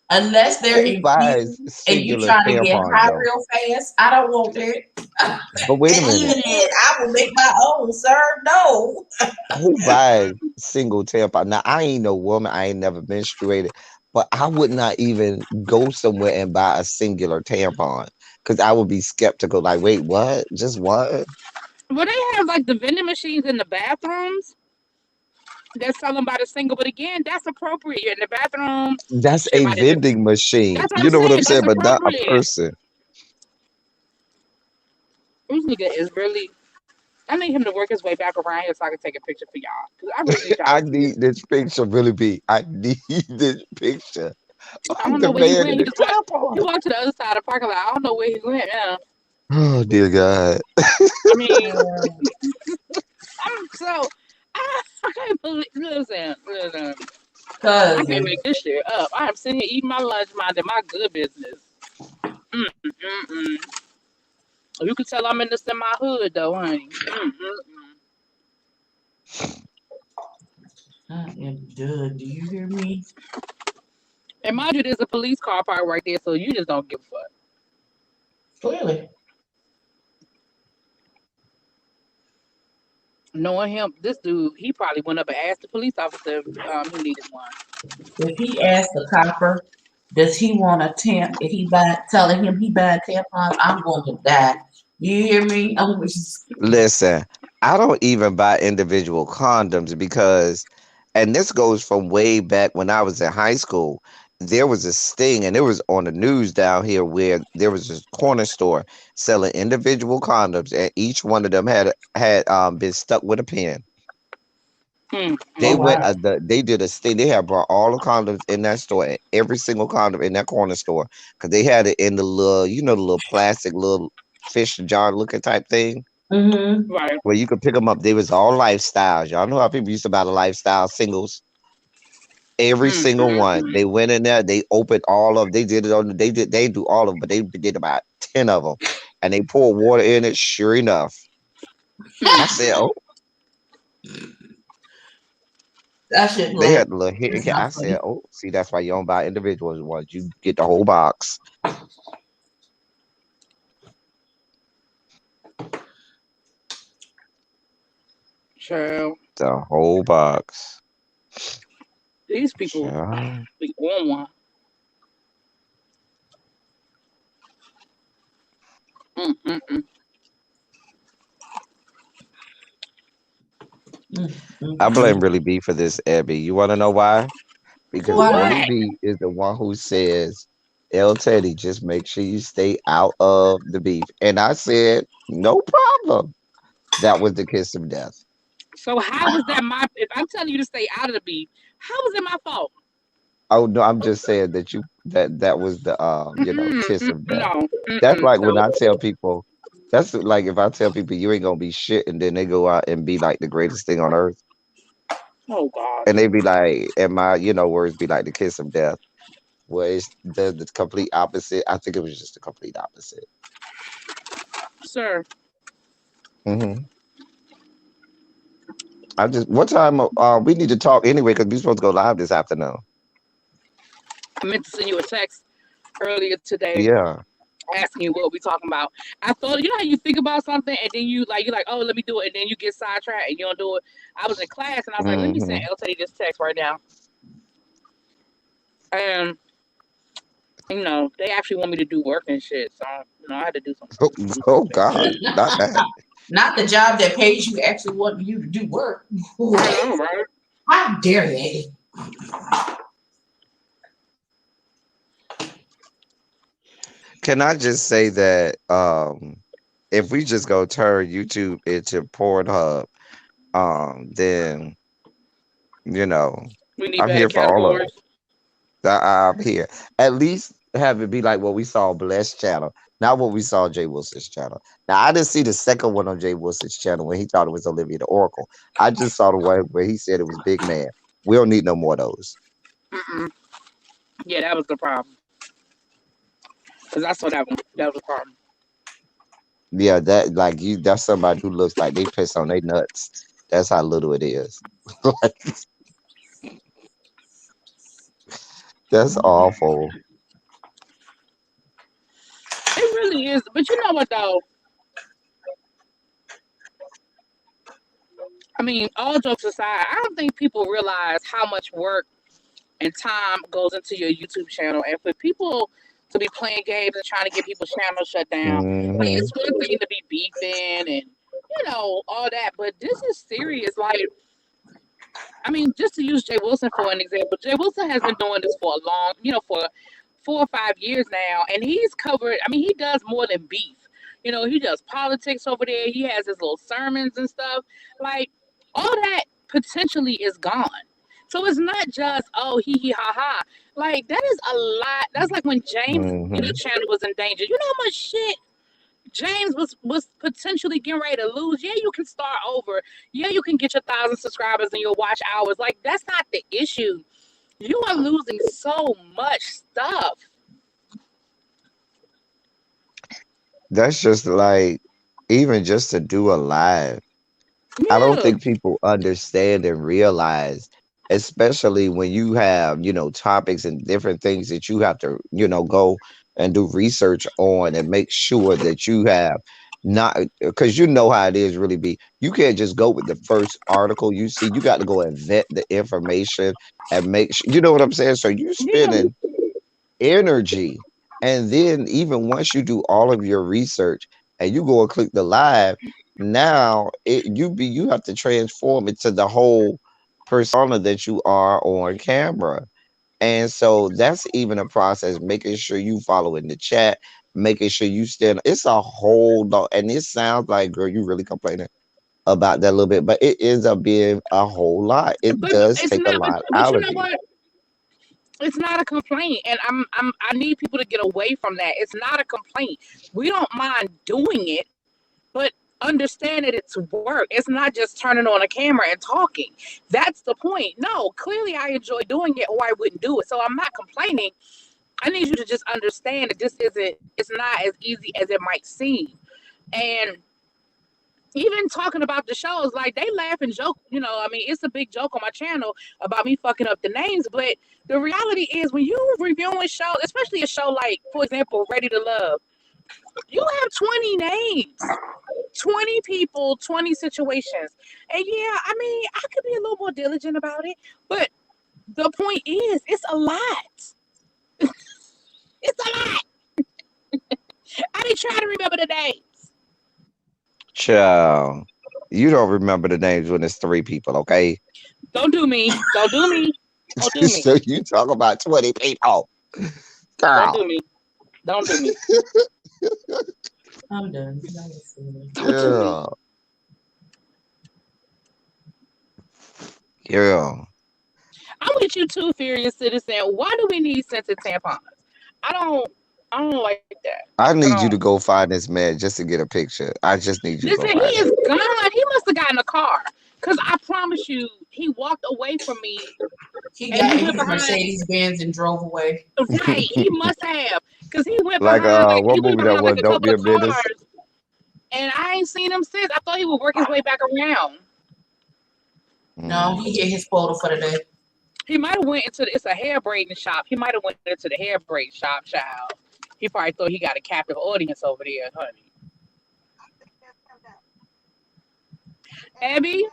Unless they're Who in buys season and you singular trying to get tampons high though? real fast, I don't want that. But wait a And minute. even then, I will make my own, sir. No. Who buys single tampon? Now I ain't no woman. I ain't never menstruated, but I would not even go somewhere and buy a singular tampon because I would be skeptical. Like, wait, what? Just what? Well, they have like the vending machines in the bathrooms. They're selling by the single, but again, that's appropriate. You're in the bathroom. That's Shit a might have just. vending machine. That's what You I'm know what I'm saying. That's saying? But not a appropriate. person. This nigga is really. I need him to work his way back around here so I can take a picture for y'all. Cause I really need y'all I to see this. need this picture, really be. I need this picture I of don't the know where he man in went. He the just walked. He tampon. walked to the other side of the parking lot. I don't know where he went. Yeah. Oh dear God. I mean, I'm so. I can't believe. Listen. I can't Cousin. make this shit up. I am sitting here eating my lunch, minding my good business. Mm-mm-mm. You can tell I'm in the semi hood though, honey. I am done. Do you hear me? And mind you, there's a police car parked right there, so you just don't give a fuck. Clearly. Knowing him, this dude, he probably went up and asked the police officer he needed one. If he asks the copper, does he want a tamp? If he telling him he buying tampons, I'm going to die. You hear me? I'm just, Listen, I don't even buy individual condoms because, and this goes from way back when I was in high school. There was a sting, and it was on the news down here where there was this corner store selling individual condoms, and each one of them had been stuck with a pin. Oh They Mm-hmm. went, wow. they did a sting. They had brought all the condoms in that store, and every single condom in that corner store, because they had it in the little, the little plastic little fish jar looking type thing Mm-hmm. Right. where you could pick them up. They was all lifestyles. Y'all know how people used to buy the lifestyle singles. Every single Mm-hmm. one. They went in there. They opened all of. They did it on. They do all of, but they did about 10 of them, and they poured water in it. Sure enough, I said, Mm-hmm. "Oh, That shit they like had the little hit." it's not I said, funny. "Oh, see, that's why you don't buy individuals ones. You get the whole box, Child, the whole box." these people Child. be on one. Mm-mm-mm. I blame Mm-hmm. Really B for this, Abby. You want to know why? For Because Why? Really what? B is the one who says, "El Teddy, just make sure you stay out of the beef." And I said, "No problem." That was the kiss of death. So how was that my? If I'm telling you to stay out of the beef, how was it my fault? Oh no, I'm just saying that that was the kiss Mm-mm, of death. no. That's Mm-mm, like when no. I tell people, that's like if I tell people you ain't gonna be shit, and then they go out and be like the greatest thing on earth, Oh God, and they be like, and my words be like the kiss of death. Well, it's the complete opposite. I think it was just the complete opposite. sir. Hmm. I just what time? We need to talk anyway because we supposed to go live this afternoon. I meant to send you a text earlier today Yeah. asking you what we talking about. I thought you know how you think about something and then you're like, oh, let me do it, and then you get sidetracked and you don't do it. I was in class and I was like, let me send Hmm. El Teddy this text right now, and they actually want me to do work and shit, so I had to do some Oh, do oh something. God, not that. Not the job that pays you actually want you to do work. I What? know, right? How dare they? Can I just say that if we just go turn YouTube into Pornhub, then you know, We need I'm better here for all of categories. it. I'm here. At least have it be like what we saw on Bless channel, not what we saw on Jay Wilson's channel. Now I didn't see the second one on Jay Wilson's channel when he thought it was Olivia the Oracle. I just saw the one where he said it was Big Man. We don't need no more of those. Mm-mm. Yeah, that was the problem. Because I saw that one. That was the problem. Yeah, that like you that's somebody who looks like they piss on their nuts. That's how little it is. Like, that's awful. It really is. But you know what though? I mean, all jokes aside, I don't think people realize how much work and time goes into your YouTube channel. And for people to be playing games and trying to get people's channels shut down, like Hmm. it's one thing to be beefing and all that, but this is serious. Like, I mean, just to use Jay Wilson for an example, Jay Wilson has been doing this for a long, for 4 or 5 years now, and he's covered. I mean, he does more than beef. He does politics over there. He has his little sermons and stuff. Like all that potentially is gone. So it's not just hee hee ha ha. Like that is a lot. That's like when James, Hmm. channel was in danger. You know how much shit James was potentially getting ready to lose. Yeah, you can start over. Yeah, you can get your 1,000 subscribers and your watch hours. Like that's not the issue. You are losing so much stuff. That's just like even just to do a live. I don't Yeah, think people understand and realize, especially when you have, topics and different things that you have to, go and do research on and make sure that you have not because you know how it is really be. You can't just go with the first article you see. You got to go and vet the information and make sure, you know what I'm saying? So you yeah, spending energy. And then even once you do all of your research and you go and click the live, now you have to transform into the whole persona that you are on camera. And so that's even a process, making sure you follow in the chat, making sure you stand. It's a whole lot. And it sounds like, girl, you really complaining about that a little bit, but it ends up being a whole lot. It But does it's take a not. lot But out you of know you. what? It's not a complaint, and I need people to get away from that. It's not a complaint. We don't mind doing it, but understand that it's work. It's not just turning on a camera and talking. That's the point. No, clearly I enjoy doing it, or I wouldn't do it. So I'm not complaining. I need you to just understand that this isn't. It's not as easy as it might seem, and even talking about the shows, like they laugh and joke, I mean, it's a big joke on my channel about me fucking up the names, but the reality is when you reviewing shows, especially a show like, for example, Ready to Love, you have 20 names, 20 people, 20 situations. And yeah, I mean, I could be a little more diligent about it, but the point is, it's a lot. It's a lot. I be trying to remember the names. Child, you don't remember the names when it's three people, okay? Don't do me. Don't do me. Don't do me. So you talk about 20 people, Don't girl. do me. Don't do me. I'm done. That was silly. Don't do me. Girl, girl. I'm with you too, Furious Citizen. Why do we need scented tampons? I don't I don't like that. I I need don't. you to go find this man just to get a picture. I just need you to go Listen, he find him. is gone. He must have gotten a car. Cause I promise you, he walked away from me He and got he in went his behind. Mercedes Benz and drove away. Right, he must have. Cause he went Like behind like he what went movie that behind like was? a Don't couple be of a menace. cars, and I ain't seen him since. I thought he would work his way back around. No, he Mm. hit his quota for the day. He might have went into it's a hair braiding shop. He might have went into the hair braid shop, child. He probably thought he got a captive audience over there, honey. Abby,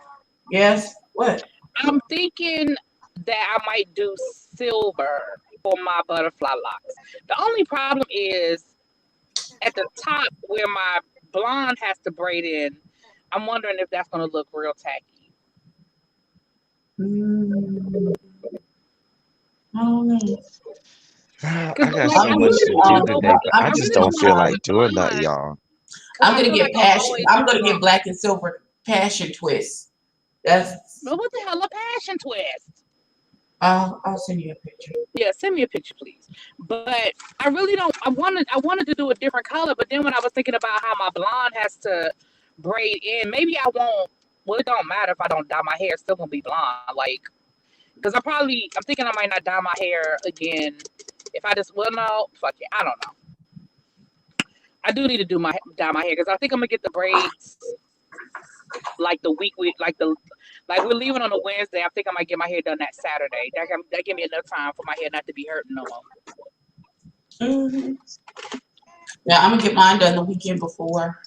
Yes. What? I'm thinking that I might do silver for my butterfly locks. The only problem is at the top where my blonde has to braid in. I'm wondering if that's going to look real tacky. Mm, I don't know. I Because got like so I much really to don't do want to go. today, but I I'm just really gonna don't don't want feel to go like with doing that, blonde y'all. because I'm I gonna feel like get I'm passion. always I'm with gonna get blonde. black and silver passion twist. That's. But what the hell, a passion twist? I'll send you a picture. Yeah, send me a picture, please. But I really don't. I wanted to do a different color, but then when I was thinking about how my blonde has to braid in, maybe I won't. Well, it don't matter if I don't dye my hair; it's still gonna be blonde. Like, because I'm thinking I might not dye my hair again. If I just, well, no, fuck it, I don't know. I do need to dye my hair because I think I'm gonna get the braids like the week like we're leaving on a Wednesday. I think I might get my hair done that Saturday. That give me enough time for my hair not to be hurting no more. Hmm. Yeah, I'm gonna get mine done the weekend before.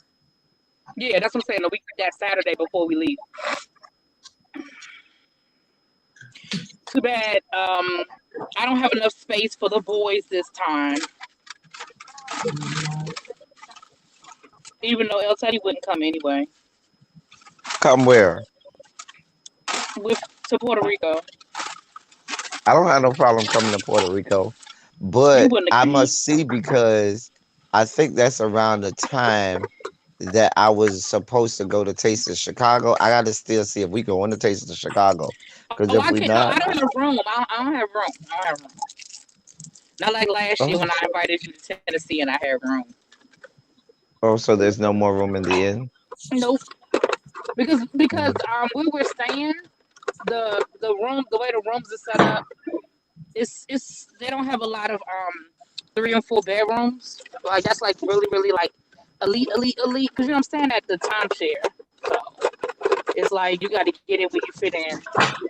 Yeah, that's what I'm saying. The week that Saturday before we leave. Too bad. I don't have enough space for the boys this time. Even though El Teddy wouldn't come anyway. Come where? With to Puerto Rico, I don't have no problem coming to Puerto Rico, you but wouldn't I have came. must see because I think that's around the time that I was supposed to go to Taste of Chicago. I got to still see if we go on the Taste of Chicago, because Oh, if I we can't. No, not, I don't have room. I don't have room. I don't have room. Not like last year oh, when I invited you to Tennessee and I had room. oh, so there's no more room in the inn. Nope. Because Mm. where we're staying, the way the rooms are set up, it's they don't have a lot of 3 and 4 bedrooms. Like that's like really like elite. Because you know I'm staying at the timeshare, so it's like you got to get in where you fit in,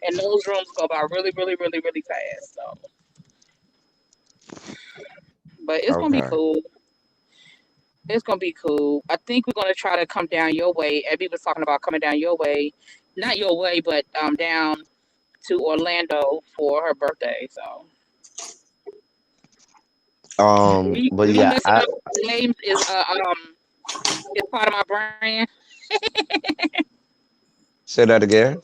and those rooms go by really fast. So, but it's gonna be Okay. cool. It's gonna be cool. I think we're gonna try to come down your way. Abby was talking about coming down your way, not your way, but down to Orlando for her birthday. So But me yeah, messing up names is part of my brand. Say that again.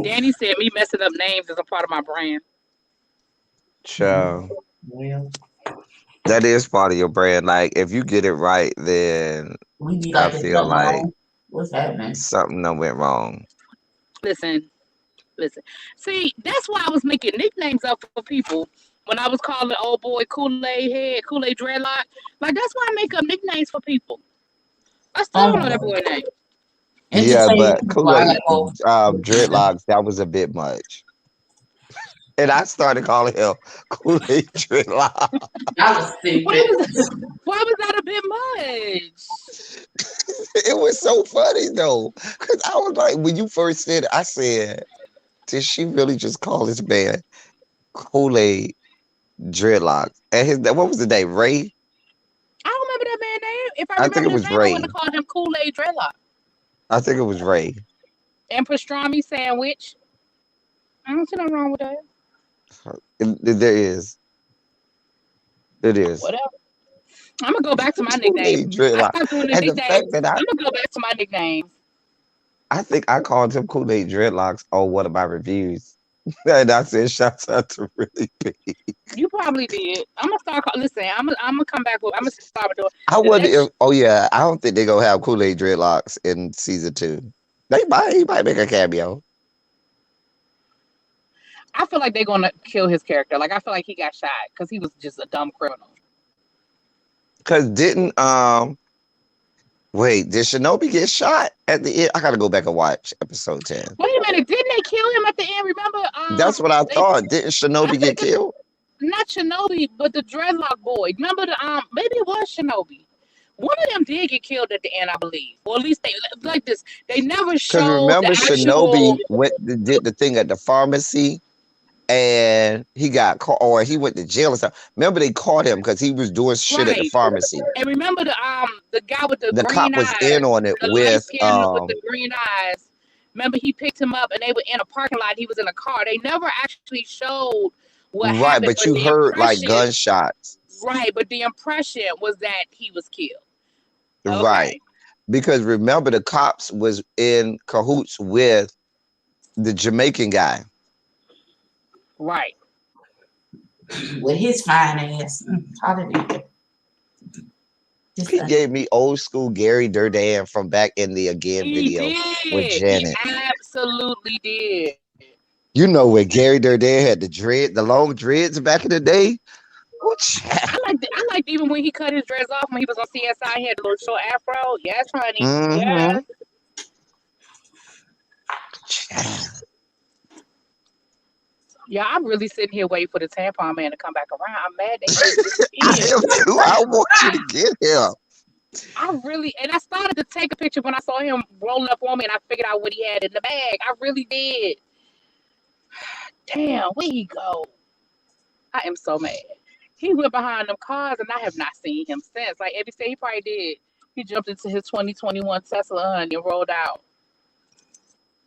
Danny said me messing up names is a part of my brand. Child. Well, That is part of your brand. Like if you get it right, then we be I like, it's feel something like wrong. What's happening? something done went wrong. Listen, listen. See, that's why I was making nicknames up for people when I was calling old boy Kool-Aid Head, Kool-Aid Dreadlock. Like that's why I make up nicknames for people. I still don't know that Um, boy name. Yeah, entertaining but people. I Kool-Aid like both. dreadlocks, that was a bit much. And I started calling him Kool-Aid dreadlock. I was Why stupid. was why was that a bit much? It was so funny though. Cause I was like, when you first said it, I said, did she really just call this man Kool-Aid dreadlocks? And his what was the name? Ray? I don't remember that man's name. If I I think remember it his was name, I wouldn't Ray. have called him Kool-Aid Dreadlock. I think it was Ray. And pastrami sandwich. I don't see nothing wrong with that. There is. It is. Whatever. I'm gonna go back to my nickname. Kool-Aid I dreadlock. stopped doing the And the nicknames. fact that I'm gonna go back to my nicknames. I think I called him Kool-Aid dreadlocks on one of my reviews. And I said, shouts out to Really Big. You probably did. I'm gonna start. Listen, I'm gonna come back with. I'm gonna start with I the wonder if, next. oh yeah, I don't think they're gonna have Kool-Aid dreadlocks in season 2. He might make a cameo. I feel like they're gonna kill his character. Like I feel like he got shot because he was just a dumb criminal. Cause didn't wait, did Shinobi get shot at the end? I gotta go back and watch episode 10. Wait a minute, didn't they kill him at the end? Remember? That's what I They thought. Didn't I Shinobi get think killed? not Shinobi, but the dreadlock boy. Remember the maybe it was Shinobi. One of them did get killed at the end, I believe. Or at least they like this. They never Cause showed the remember actual Shinobi did the thing at the pharmacy and he got caught or he went to jail or something. Remember they caught him because he was doing shit at the right. pharmacy. And remember the guy with the The green cop was eyes, in on it the light with skin with the green eyes. Remember he picked him up and they were in a parking lot. He was in a car. They never actually showed what right, happened, but but you the heard like impression, gunshots. right? But the impression was that he was killed. Right. Okay, Because remember the cops was in cahoots with the Jamaican guy. right. With his fine ass. How did he get this? He gave me old school Gary Durdan from back in the Again He video with did. He Janet. absolutely did. You know when Gary Durdan had the long dreads back in the day? I liked even when he cut his dreads off when he was on CSI. He had a little short afro. Yes, honey. Mm-hmm. Yes. Yeah, I'm really sitting here waiting for the tampon man to come back around. I'm mad that he just I disappeared. am too. I want you to get him. I started to take a picture when I saw him rolling up on me and I figured out what he had in the bag. I really did. Damn, where he go? I am so mad. He went behind them cars and I have not seen him since. Like Eddie said, he probably did. He jumped into his 2021 Tesla and rolled out.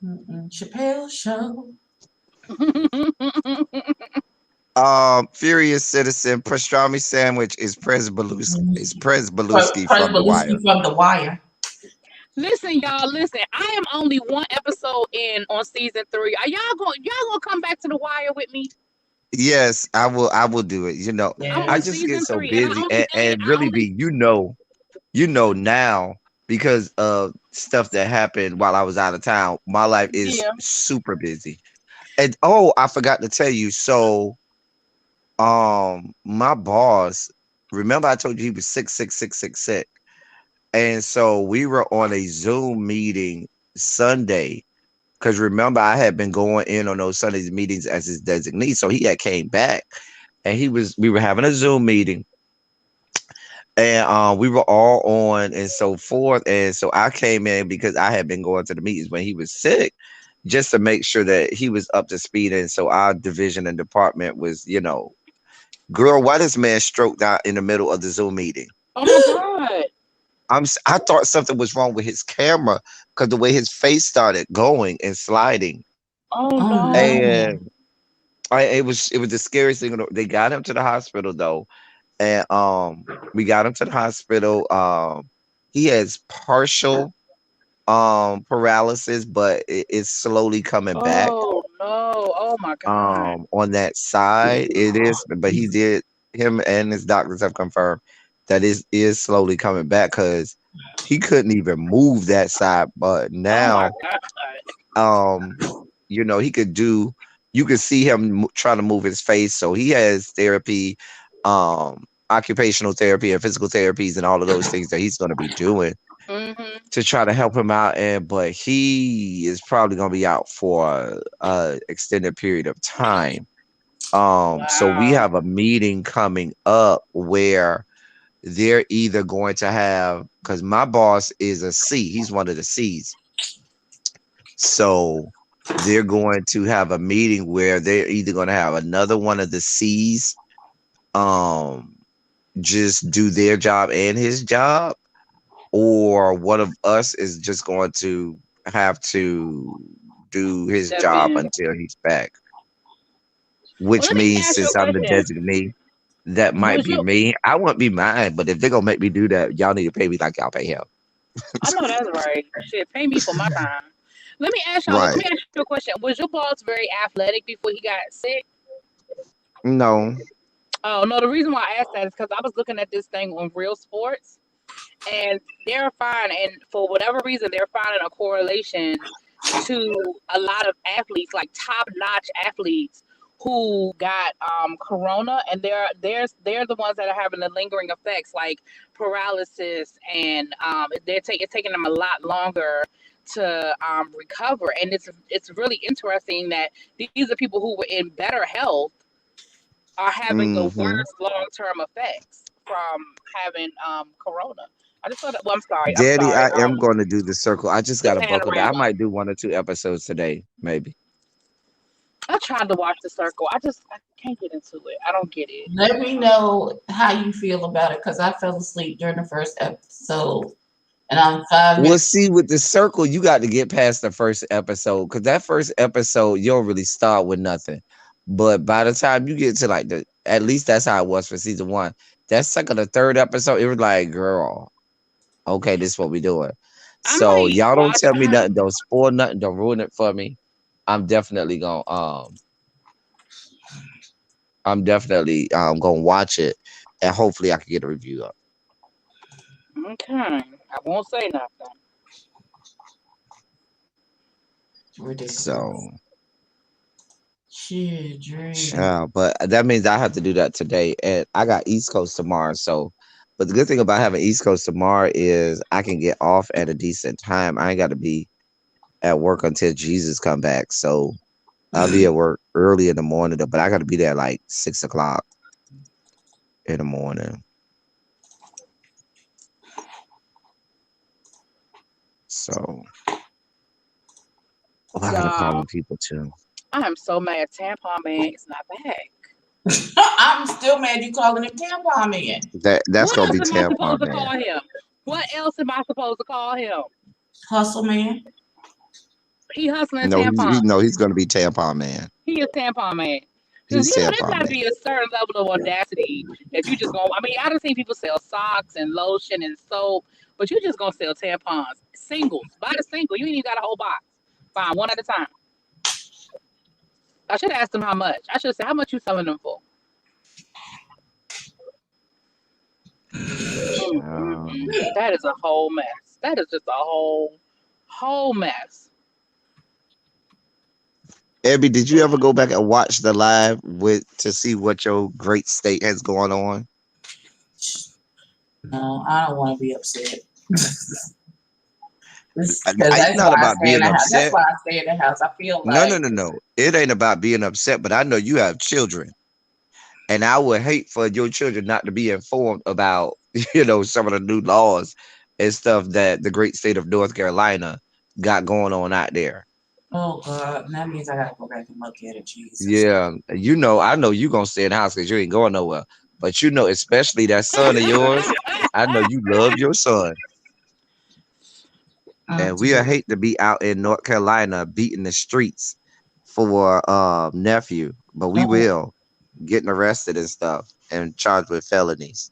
Chappelle Show. Furious Citizen pastrami sandwich is Prez Belusky from The Wire. From The Wire. Listen, y'all. Listen, I am only one episode in on season 3. Are y'all gonna come back to The Wire with me? Yes, I will. I will do it. You know, Yeah. I just get Season so 3, and I busy, only and really be. You know now because of stuff that happened while I was out of town. My life is super busy, and I forgot to tell you. So, my boss. Remember, I told you he was sick. And so we were on a Zoom meeting Sunday because remember I had been going in on those Sundays meetings as his designee. So he had came back and we were having a Zoom meeting and we were all on and so forth. And so I came in because I had been going to the meetings when he was sick just to make sure that he was up to speed. And so our division and department was, girl, why this man stroked out in the middle of the Zoom meeting? Oh my God. I thought something was wrong with his camera because the way his face started going and sliding. Oh no. And it was the scariest thing. They got him to the hospital though. And we got him to the hospital. He has partial paralysis, but it's slowly coming back. Oh no! Oh my God! On that side, it is, but him and his doctors have confirmed that is slowly coming back because he couldn't even move that side, but Oh my now God! um he could do. You could see him trying to move his face, so he has therapy, occupational therapy and physical therapies and all of those things that he's going to be doing Mm-hmm. to try to help him out. And but he is probably going to be out for a extended period of time. So we Wow. have a meeting coming up where they're either going to have, because my boss is a C, he's one of the C's. So they're going to have a meeting where they're either going to have another one of the C's um just do their job and his job, or one of us is just going to have to do his Step job in. until he's back. Well, Which let me means ask you a since I'm the question. designee, that might Was be you? me. I wouldn't be mine, but if they're gonna make me do that, y'all need to pay me like y'all pay him. I know that's right. Shit, pay me for my time. Let me ask y'all. Let Right. me ask you a question. Was your boss very athletic before he got sick? No. Oh no. The reason why I asked that is because I was looking at this thing on Real Sports, and they're finding, and for whatever reason, they're finding a correlation to a lot of athletes, like top-notch athletes, who got corona, and they're the ones that are having the lingering effects, like paralysis, and it's taking them a lot longer to recover. And it's really interesting that these are people who were in better health are having the Hmm. worst long-term effects from having corona. I just thought, well, I'm Daddy, sorry, I am going to do the circle. I just the got to buckle down. I panorama. might do 1 or 2 episodes today, maybe. I tried to watch The Circle. I can't get into it. I don't get it. Let me know how you feel about it because I fell asleep during the first episode and I'm five Well, minutes. see, with the circle, you got to get past the first episode because that first episode, you don't really start with nothing. But by the time you get to like at least that's how it was for season one. That second or third episode, it was like, girl, okay, this is what we doing. I So might y'all don't watch. tell me nothing, don't spoil nothing, don't ruin it for me. I'm definitely gonna gonna watch it, and hopefully I can get a review up. Okay, I won't say nothing. Ridiculous. So, Children. but that means I have to do that today, and I got East Coast tomorrow. So, but the good thing about having East Coast tomorrow is I can get off at a decent time. I ain't got to be at work until Jesus come back. So I'll be at work early in the morning, though, but I got to be there like 6 o'clock in the morning. So I got to call Y'all, them people too. I am so mad. Tampon Man is not back. I'm still mad you calling him tampon man. That's What gonna else be am I supposed tampon to man. call him? What else am I supposed to call him? Hustle man. He hustling No, tampons. he's gonna be tampon man. He is Tampon Man. Because, He's there's tampon got to man. be a certain level of audacity that you just going to, I mean, I done seen people sell socks and lotion and soap, but you just going to sell tampons. Singles. Buy the single. You ain't even got a whole box. Fine, one at a time. I should have asked him how much. I should have said, how much you selling them for? Um, That is a whole mess. That is just a whole mess. Abby, did you ever go back and watch the live with to see what your great state has going on? No, I don't want to be upset. Because It's that's not why I about stay in being the house. That's upset. why I stay in the house. I feel No, like no, no, no. It ain't about being upset, but I know you have children. And I would hate for your children not to be informed about, some of the new laws and stuff that the great state of North Carolina got going on out there. oh God, that means I gotta go back and look at it. Jesus. Yeah, I know you gonna stay in the house because you ain't going nowhere. But especially that son of yours, I know you love your son. And we Dear. hate to be out in North Carolina beating the streets for nephew, but we Oh, will getting arrested and stuff and charged with felonies.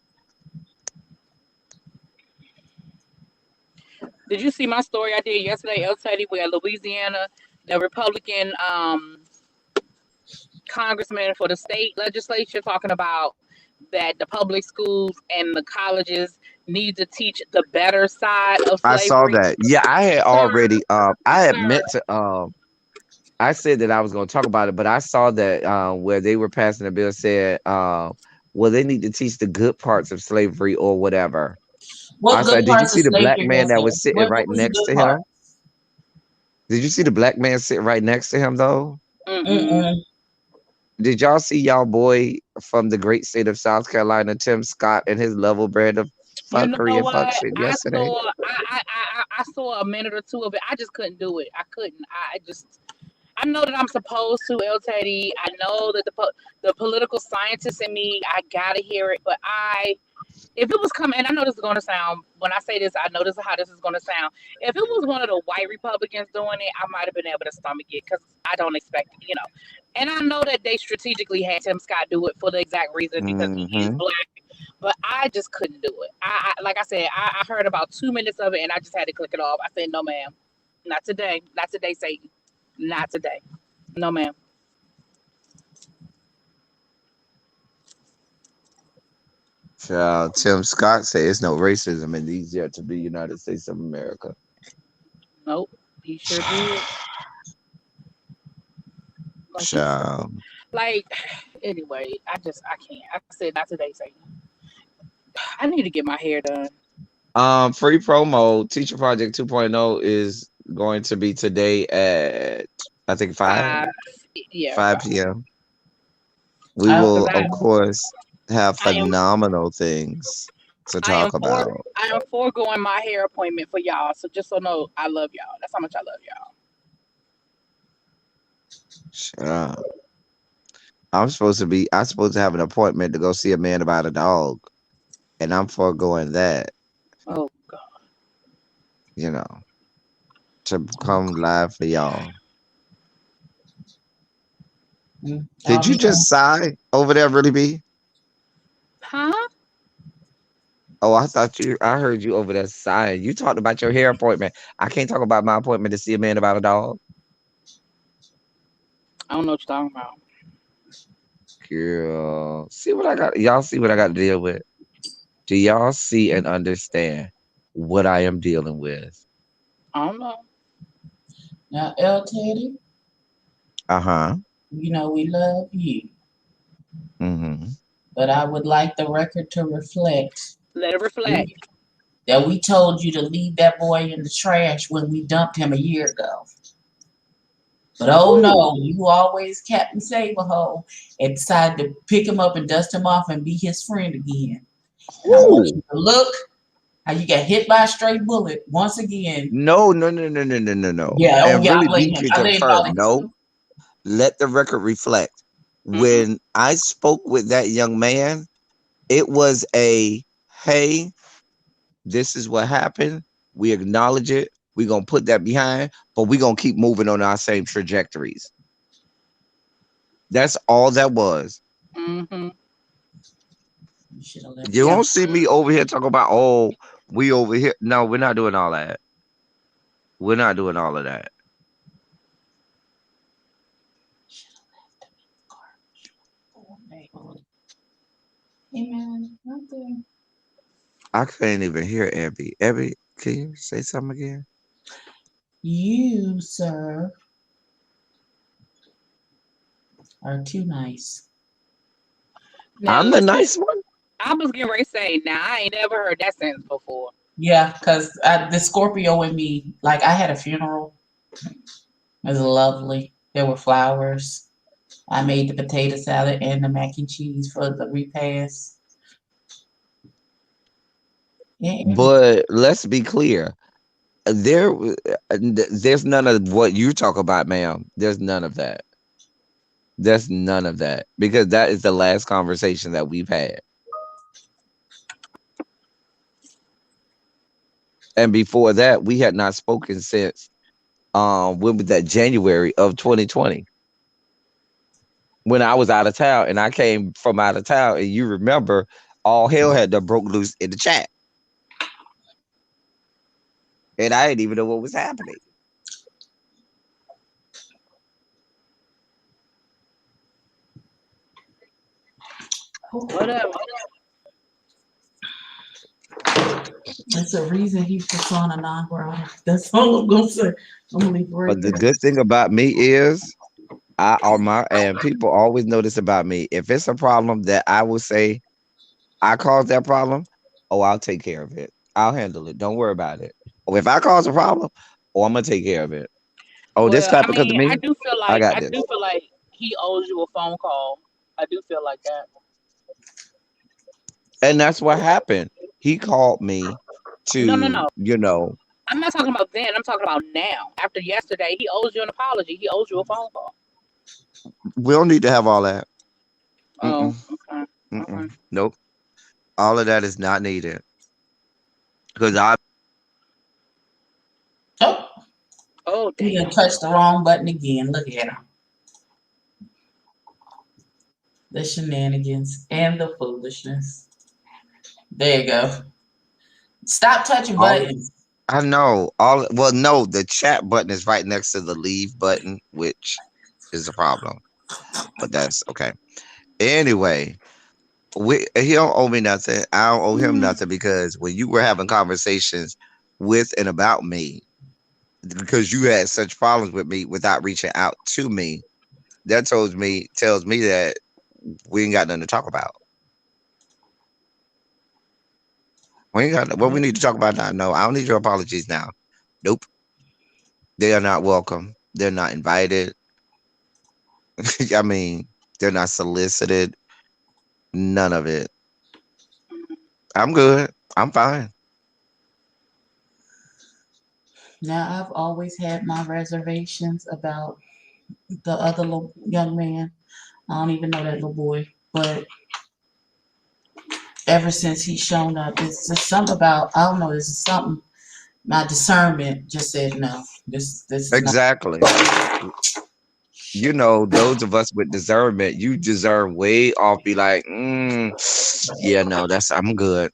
Did you see my story I did yesterday, El Teddy, where Louisiana, the Republican congressman for the state legislature talking about that the public schools and the colleges need to teach the better side of I saw slavery? that. Yeah, I had Sir, already I had sir, meant to I said that I was going to talk about it, but I saw that where they were passing a bill said well they need to teach the good parts of slavery or whatever. I What good said, did you parts of see the black slavery man was that there? was sitting What right was the next good to part? him? Did you see the black man sitting right next to him though? mm-mm. Mm-mm. Did y'all see y'all boy from the great state of South Carolina, Tim Scott, and his level brand of You fuckery know and fuck what? shit yesterday? I saw a minute or two of it. I just couldn't do it. I couldn't. I know that I'm supposed to, El Teddy. I know that the political scientist in me, I gotta hear it. But if it was coming, and I know this is gonna sound, when I say this, I know this is how this is gonna sound. If it was one of the white Republicans doing it, I might have been able to stomach it because I don't expect it, And I know that they strategically had Tim Scott do it for the exact reason because he is Mm-hmm. black. But I just couldn't do it. Like I said, I heard about 2 minutes of it and I just had to click it off. I said, no, ma'am, not today, not today, Satan, not today, no, ma'am. Tim Scott said it's no racism in these yet to be United States of America. Nope, he sure did. Like he said, Child. like anyway, I can't. I said not today, Satan. I need to get my hair done. Free promo Teacher Project 2.0 is going to be today at I think 5 5, yeah, 5 5. p.m. We I, Cause will of course have I am phenomenal things to I am talk about. foregoing my hair appointment for y'all. So just so know, I love y'all. That's how much I love y'all. Child. I'm supposed to have an appointment to go see a man about a dog, and I'm foregoing that, Oh God. you know, to come live for y'all. Did I'll you be on. just sigh over there, really be? Huh? Oh, I heard you over there sighing. You talked about your hair appointment. I can't talk about my appointment to see a man about a dog. I don't know what you're talking about. Girl, see what I got. Y'all see what I got to deal with. Do y'all see and understand what I am dealing with? I don't know. Now, El Teddy, Uh-huh. we love you, Mm-hmm. but I would like the record to reflect Let it reflect. that we told you to leave that boy in the trash when we dumped him a year ago. But oh no, you always Captain Saberhole and decided to pick him up and dust him off and be his friend again. And I want you to look how you got hit by a stray bullet once again. No, no, no, no, no, no, no, no. Yeah, oh And yeah, I really blame be him. can I blame all confirm. him No, too. let the record reflect. Mm-hmm. When I spoke with that young man, it was a hey, this is what happened. We acknowledge it. We're gonna put that behind, but we're gonna keep moving on our same trajectories. That's all that was. Mm-hmm. You should have left You him. don't see me over here talking about, oh, we over here. No, we're not doing all that. We're not doing all of that. Hey man, nothing. I couldn't even hear Abby. Abby, can you say something again? You, sir, are too nice. Now I'm the listen, nice one. I was getting ready to say, now I ain't never heard that sentence before. Yeah, because the Scorpio in me, like I had a funeral. It was lovely. There were flowers. I made the potato salad and the mac and cheese for the repast. Yeah. But let's be clear. There's none of what you talk about, ma'am. There's none of that. There's none of that because that is the last conversation that we've had. And before that, we had not spoken since when was that, January of 2020, when I was out of town and I came from out of town, and you remember all hell had to broke loose in the chat. and I didn't even know what was happening. Whatever. That's the reason he persona non grata. That's all I'm gonna say. I'm gonna leave it right But the there. good thing about me is I on my and people always notice about me. If it's a problem that I will say I caused that problem, oh, I'll take care of it. I'll handle it. Don't worry about it. Or if I cause a problem, oh, I'm gonna take care of it. Oh, this Well, clap I because of mean, me. I got I this. do feel like he owes you a phone call. I do feel like that. And that's what happened. He called me No, no, to, no. I'm not talking about then. I'm talking about now. After yesterday, he owes you an apology. He owes you a phone call. we don't need to have all that. Oh, Mm-mm, okay, mm-mm. okay. Nope. All of that is not needed. Because I Oh, Oh, he damn. done touched the wrong button again. Look at him. The shenanigans and the foolishness. There you go. Stop touching all buttons. I know. All well, no, the chat button is right next to the leave button, which is a problem. But that's okay. Anyway, he don't owe me nothing. I don't owe him Mm. nothing because when you were having conversations with and about me, because you had such problems with me without reaching out to me, that tells me that we ain't got nothing to talk about. We ain't got what we need to talk about now. No, I don't need your apologies now. Nope. They are not welcome. They're not invited. I mean, they're not solicited. None of it. I'm good. I'm fine. Now, I've always had my reservations about the other little young man. I don't even know that little boy, but ever since he's shown up, it's just something about I don't know. This is something. My discernment just said no. This is not. Exactly. Those of us with discernment, you deserve way off. Be like, yeah, no, I'm good.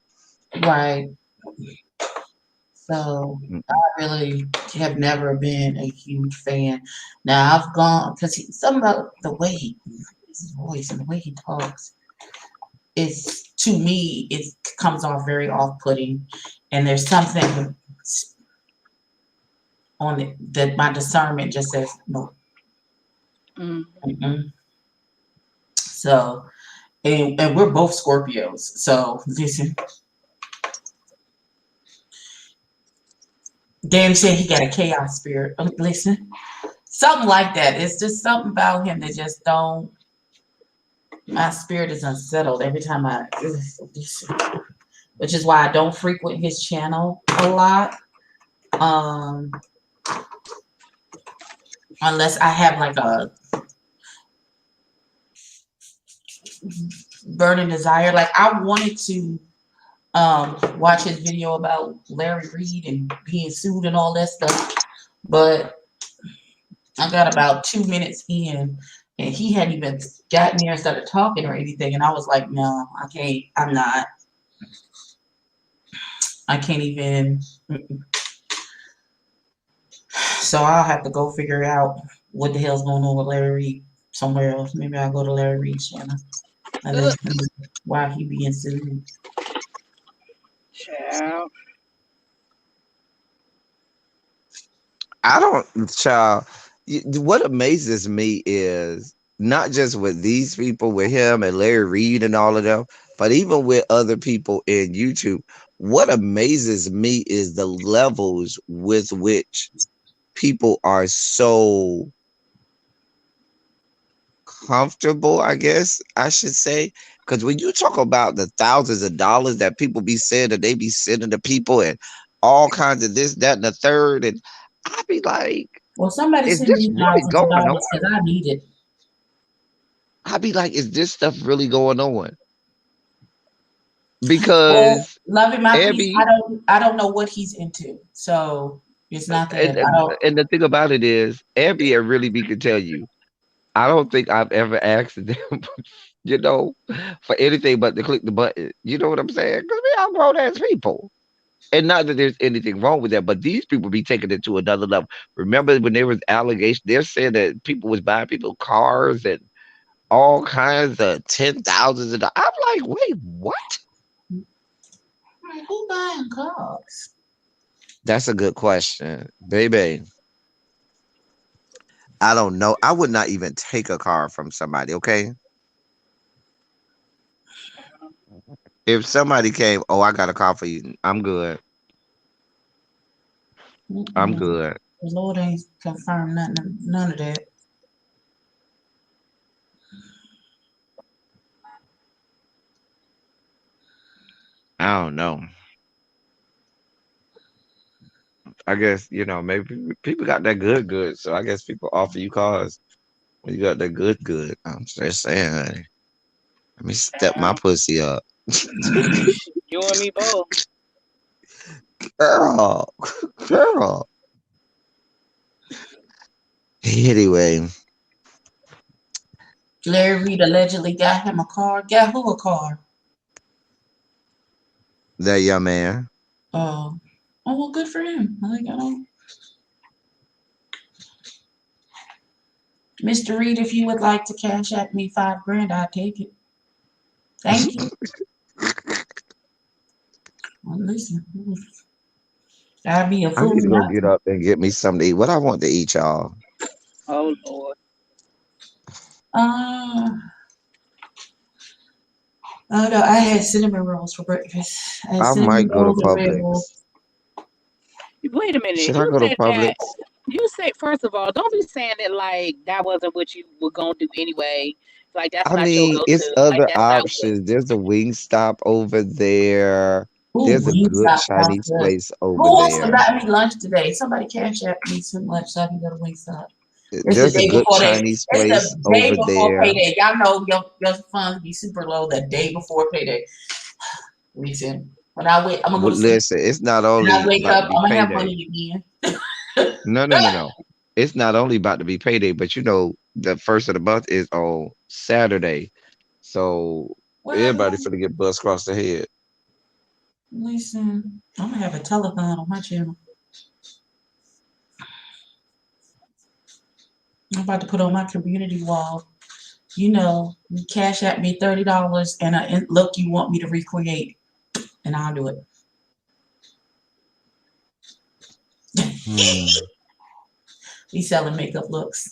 Right. So I Mm-mm. really have never been a huge fan. Now I've gone because something about the way his voice and the way he talks is to me it comes off very off-putting, and there's something on it that my discernment just says no. Mm. Mm-mm. So and we're both Scorpios. So listen, Dan said he got a chaos spirit. Listen, something like that. It's just something about him that just don't. My spirit is unsettled every time which is why I don't frequent his channel a lot. Um, unless I have like a burning desire. Like I wanted to watch his video about Larry Reed and being sued and all that stuff, but I got about 2 minutes in, and he hadn't even gotten there and started talking or anything, and I was like, no, I can't. I'm not. I can't even. So I'll have to go figure out what the hell's going on with Larry Reed somewhere else. Maybe I'll go to Larry Reed's channel and then Ugh, see why he being sued. child. I don't, child. What amazes me is not just with these people, with him and Larry Reed and all of them, but even with other people in YouTube. What amazes me is the levels with which people are so comfortable, I guess I should say. Because when you talk about the thousands of dollars that people be saying that they be sending to people and all kinds of this, that, and the third, and I be like, Well, somebody is send this me really thousands of going dollars on? because I need it. I be like, is this stuff really going on? Well, Because loving my peace, Abby, I don't know what he's into. So it's not that and, I and don't. and the thing about it is, Abby and really be can tell you, I don't think I've ever asked them, you know, for anything but to click the button. You know what I'm saying? Because we all grown ass people. And not that there's anything wrong with that, but these people be taking it to another level. Remember when there was allegations? They're saying that people was buying people cars and all kinds of 10,000s of dollars. I'm like, wait, what? Like, who buying cars? That's a good question, baby. I don't know. I would not even take a car from somebody. Okay, if somebody came, oh, I got a car for you. I'm good. I'm Mm-mm. good. The Lord ain't confirmed nothing, none of that. I don't know. I guess maybe people got that good. So I guess people offer you cars when you got that good. I'm just saying, honey. Let me step my Um, pussy up, you and me both. girl, girl. Anyway, Larry Reed allegedly got him a car. Got who a car? that young man. Oh, oh well, good for him. Mr. Reed, if you would like to cash at me $5,000, I'll take it. Thank you. Well, listen, I'd be a I fool need to go not get to. up and get me something to eat. What I want to eat, y'all? Oh Lord. Uh, oh no, I had cinnamon rolls for breakfast. I had I cinnamon might go to rolls and Red Bull. Publix. Wait a minute. Should I You go to said that. Publix? You say first of all, don't be saying it like that wasn't what you were gonna do anyway. Like that's I not your mean, it's go-to. Like other that's not what. options. There's a wing stop over there. Ooh, There's a good Wingstop sounds Chinese good. place Who over wants to there. buy me lunch today? Somebody cash at me too much so I can go to Wingstop. It's the There's a day good before they. Chinese It's place the day over before there. payday. Y'all know your funds be super low the day before payday. Listen, when I wait, I'm gonna go Well, to sleep. listen, it's not When I only wake about to up, be I'm gonna have payday. money again. No, no, no, no. It's not only about to be payday, but the first of the month is on Saturday. So everybody's Well, gonna get buzzed across the head. listen, I'm gonna have a telethon on my channel. I'm about to put on my community wall. You cash at me $30 and look you want me to recreate, and I'll do it. Hmm. We selling makeup looks.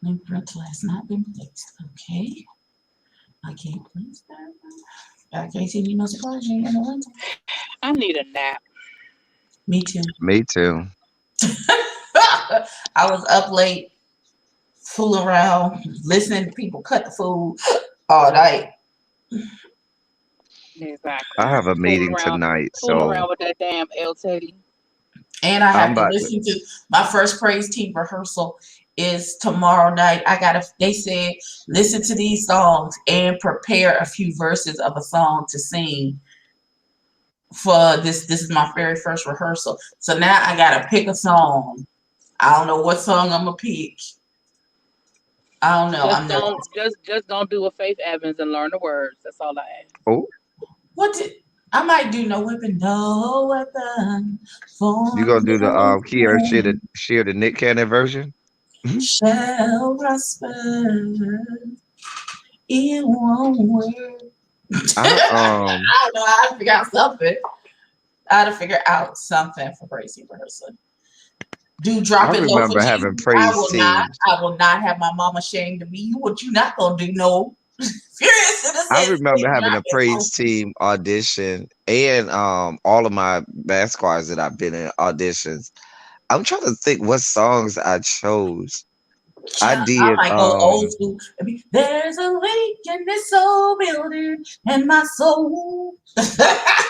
Link rental has not been placed. Okay. I can't place that. I can't see any no surprise you ain't got no rental. I need a nap. Me too. Me too. I was up late, fooling around, listening to people cut the food all night. I Exactly. have a Fooling meeting around, tonight, fooling so around with that damn L Teddy. And I I'm have to about to. listen to my first praise team rehearsal is tomorrow night. They said listen to these songs and prepare a few verses of a song to sing for this. This is my very first rehearsal. So now I gotta pick a song. I don't know what song I'm gonna pick. I don't know. Just I'm don't, nervous. just don't do a Faith Evans and learn the words. That's all I ask. Oh, What did I might do no weapon you formed gonna do the against Kier me share the Nick Cannon version? shall prosper. It won't work. I I don't know how to figure out something. How to figure out something for Bracy rehearsal. Do I drop it low for remember Jesus. having praise teams. I will not have my mama ashamed of me. What you not gonna do? No. Furious in the I sense remember having not a praise in team audition and all of my band squads that I've been in auditions. I'm trying to think what songs I chose. I Child, I did might go old school. There's a leak in this soul building and my soul. I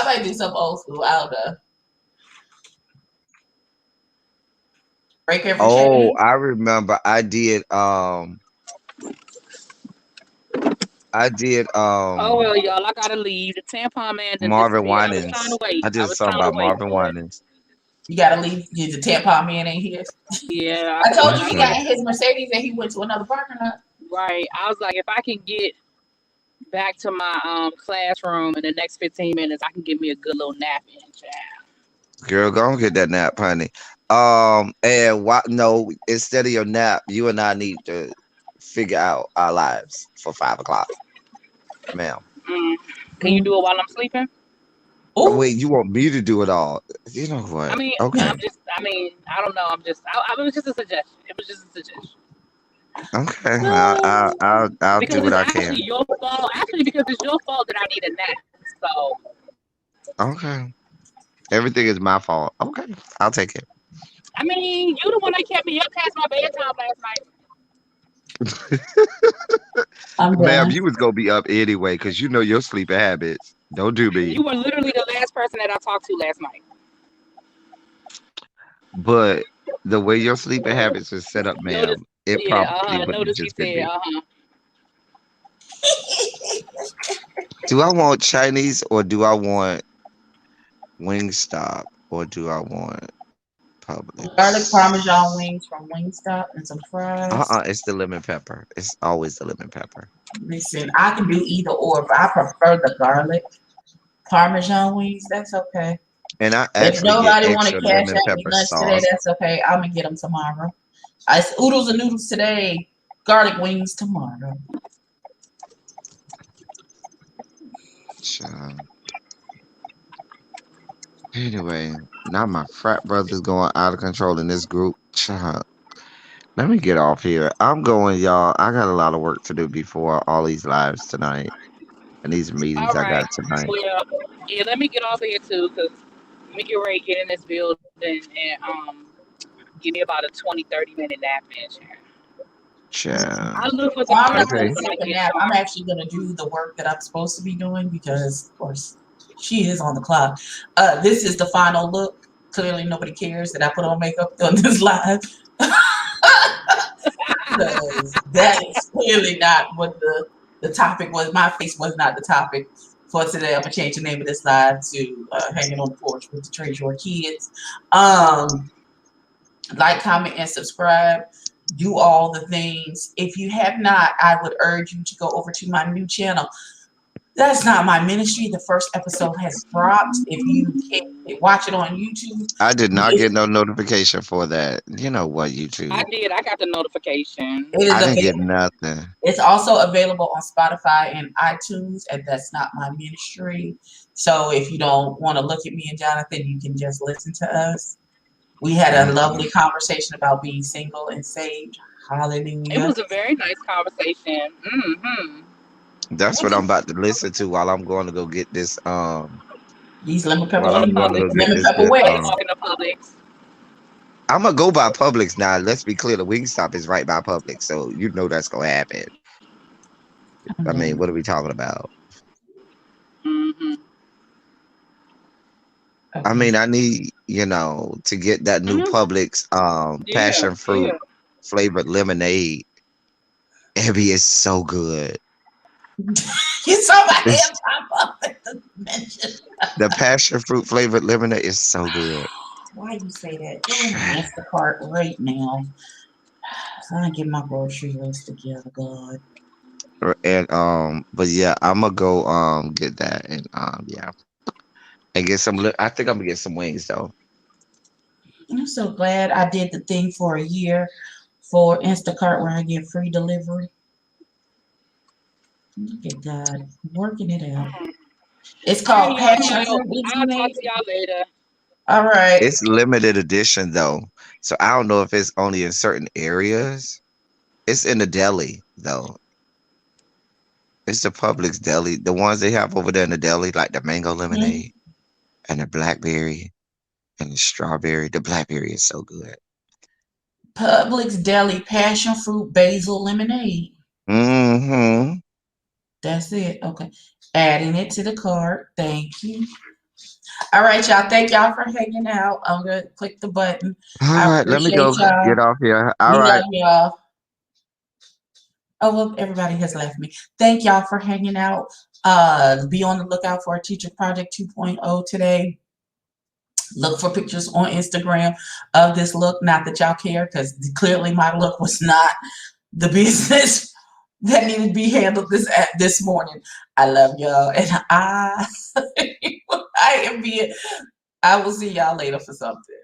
might do some old school. I don't know. Break every oh, chain. I remember I did Oh well, y'all, I gotta leave. The tampon man done Marvin disappeared. I was trying to Winans. wait. I did I a was song trying to by wait Marvin for it. Winans. You gotta leave. The tampon man ain't here. Yeah, I told you I he Mm-mm. got in his Mercedes and he went to another parking lot. right. I was like, if I can get back to my classroom in the next 15 minutes. I can give me a good little nap in, child. Girl, go and get that nap, honey. And what? No, instead of your nap, you and I need to figure out our lives for 5 o'clock, ma'am. Mm. Can you do it while I'm sleeping? Oh, Wait, you want me to do it all? You know I what? mean, Okay, I don't know. It was just a suggestion. It was just a suggestion. okay. no. I'll Because do what it's I actually can. your fault. Actually, because it's your fault that I need a nap. So, Okay, everything is my fault. Okay, I'll take it. I mean, you the one that kept me up past my bedtime last night. I'm Ma'am, done. you was gonna be up anyway because you know your sleeping habits. Don't do me. You were literally the last person that I talked to last night. But the way your sleeping habits are set up, Notice, ma'am, it yeah, probably would have notice she just been said, me. Do I want Chinese or do I want Wingstop or do I want Garlic Publix? Parmesan wings from Wingstop and some fries. It's the lemon pepper. It's always the lemon pepper. Listen, I can do either or, but I prefer the garlic Parmesan wings. That's okay. And I If actually get nobody want to extra cash lemon out me pepper lunch today, sauce. that's okay. I'm gonna get them tomorrow. It's oodles and noodles today. Garlic wings tomorrow. Child. Anyway, now my frat brother's going out of control in this group. Child. Let me get off here. I'm going, y'all. I got a lot of work to do before all these lives tonight and these meetings all I right, got tonight. well, yeah, let me get off here too, because let me get ready to get in this building and give me about a 20-30 minute nap in, Sharon. Child. I look for the Well, I'm not gonna Okay. articles when I take a get nap. I'm started. actually gonna do the work that I'm supposed to be doing because, of course, she is on the clock. This is the final look. Clearly, nobody cares that I put on makeup on this live. Because that is clearly not what the topic was. My face was not the topic for today. I'm gonna change the name of this live to "Hanging on the Porch with the Treasure Kids." Like, comment, and subscribe. Do all the things. If you have not, I would urge you to go over to my new channel. That's Not My Ministry. The first episode has dropped. If you can't watch it on YouTube, I did not it get no notification for that. You know what, I YouTube? did. I got the notification. is I didn't get available. nothing. It's also available on Spotify and iTunes, and That's Not My Ministry. So if you don't want to look at me and Jonathan, you can just listen to us. We had a Mm-mm. lovely conversation about being single and saved. It Hallelujah. was a very nice conversation. Mm-hmm. That's what I'm about to listen to while I'm going to go get this These lemon pepper while Going to I'm wings, going to Publix go get lemon this pepper good while you wings. walking to Publix. I'm gonna go by Publix now. Let's be clear, the Wingstop is right by Publix, so you know that's gonna happen. I mean, what are we talking about? Mm-hmm. I Okay. mean, I need, to get that new Mm-hmm. Publix Yeah, passion fruit yeah. flavored lemonade. Abby is so good. You saw my It's hand pop up at the mention. the passion fruit flavored lemonade is so good. Why you say that? Go on my Instacart right now. So I get my grocery list together, God. And but yeah, I'm gonna go get that and yeah, and get some. I think I'm gonna get some wings though. I'm so glad I did the thing for a year for Instacart where I get free delivery. Look at God working it out. It's All right, called y'all. passion fruit I'll talk lemonade. to y'all later. All right. It's limited edition though, so I don't know if it's only in certain areas. It's in the deli though. It's the Publix deli, the ones they have over there in the deli, like the mango Mhm. lemonade and the blackberry and the strawberry. The blackberry is so good. Publix Deli passion fruit basil lemonade. Mm-hmm. That's it. Okay. Adding it to the cart. Thank you. All right, y'all. Thank y'all for hanging out. I'm going to click the button. All I right, let me appreciate go get y'all. off here. All We love right. y'all. Oh, well, everybody has left me. Thank y'all for hanging out. Be on the lookout for our Teacher Project 2.0 today. Look for pictures on Instagram of this look. Not that y'all care, because clearly my look was not the business that needed to be handled this morning. I love y'all, and I I am being. I will see y'all later for something.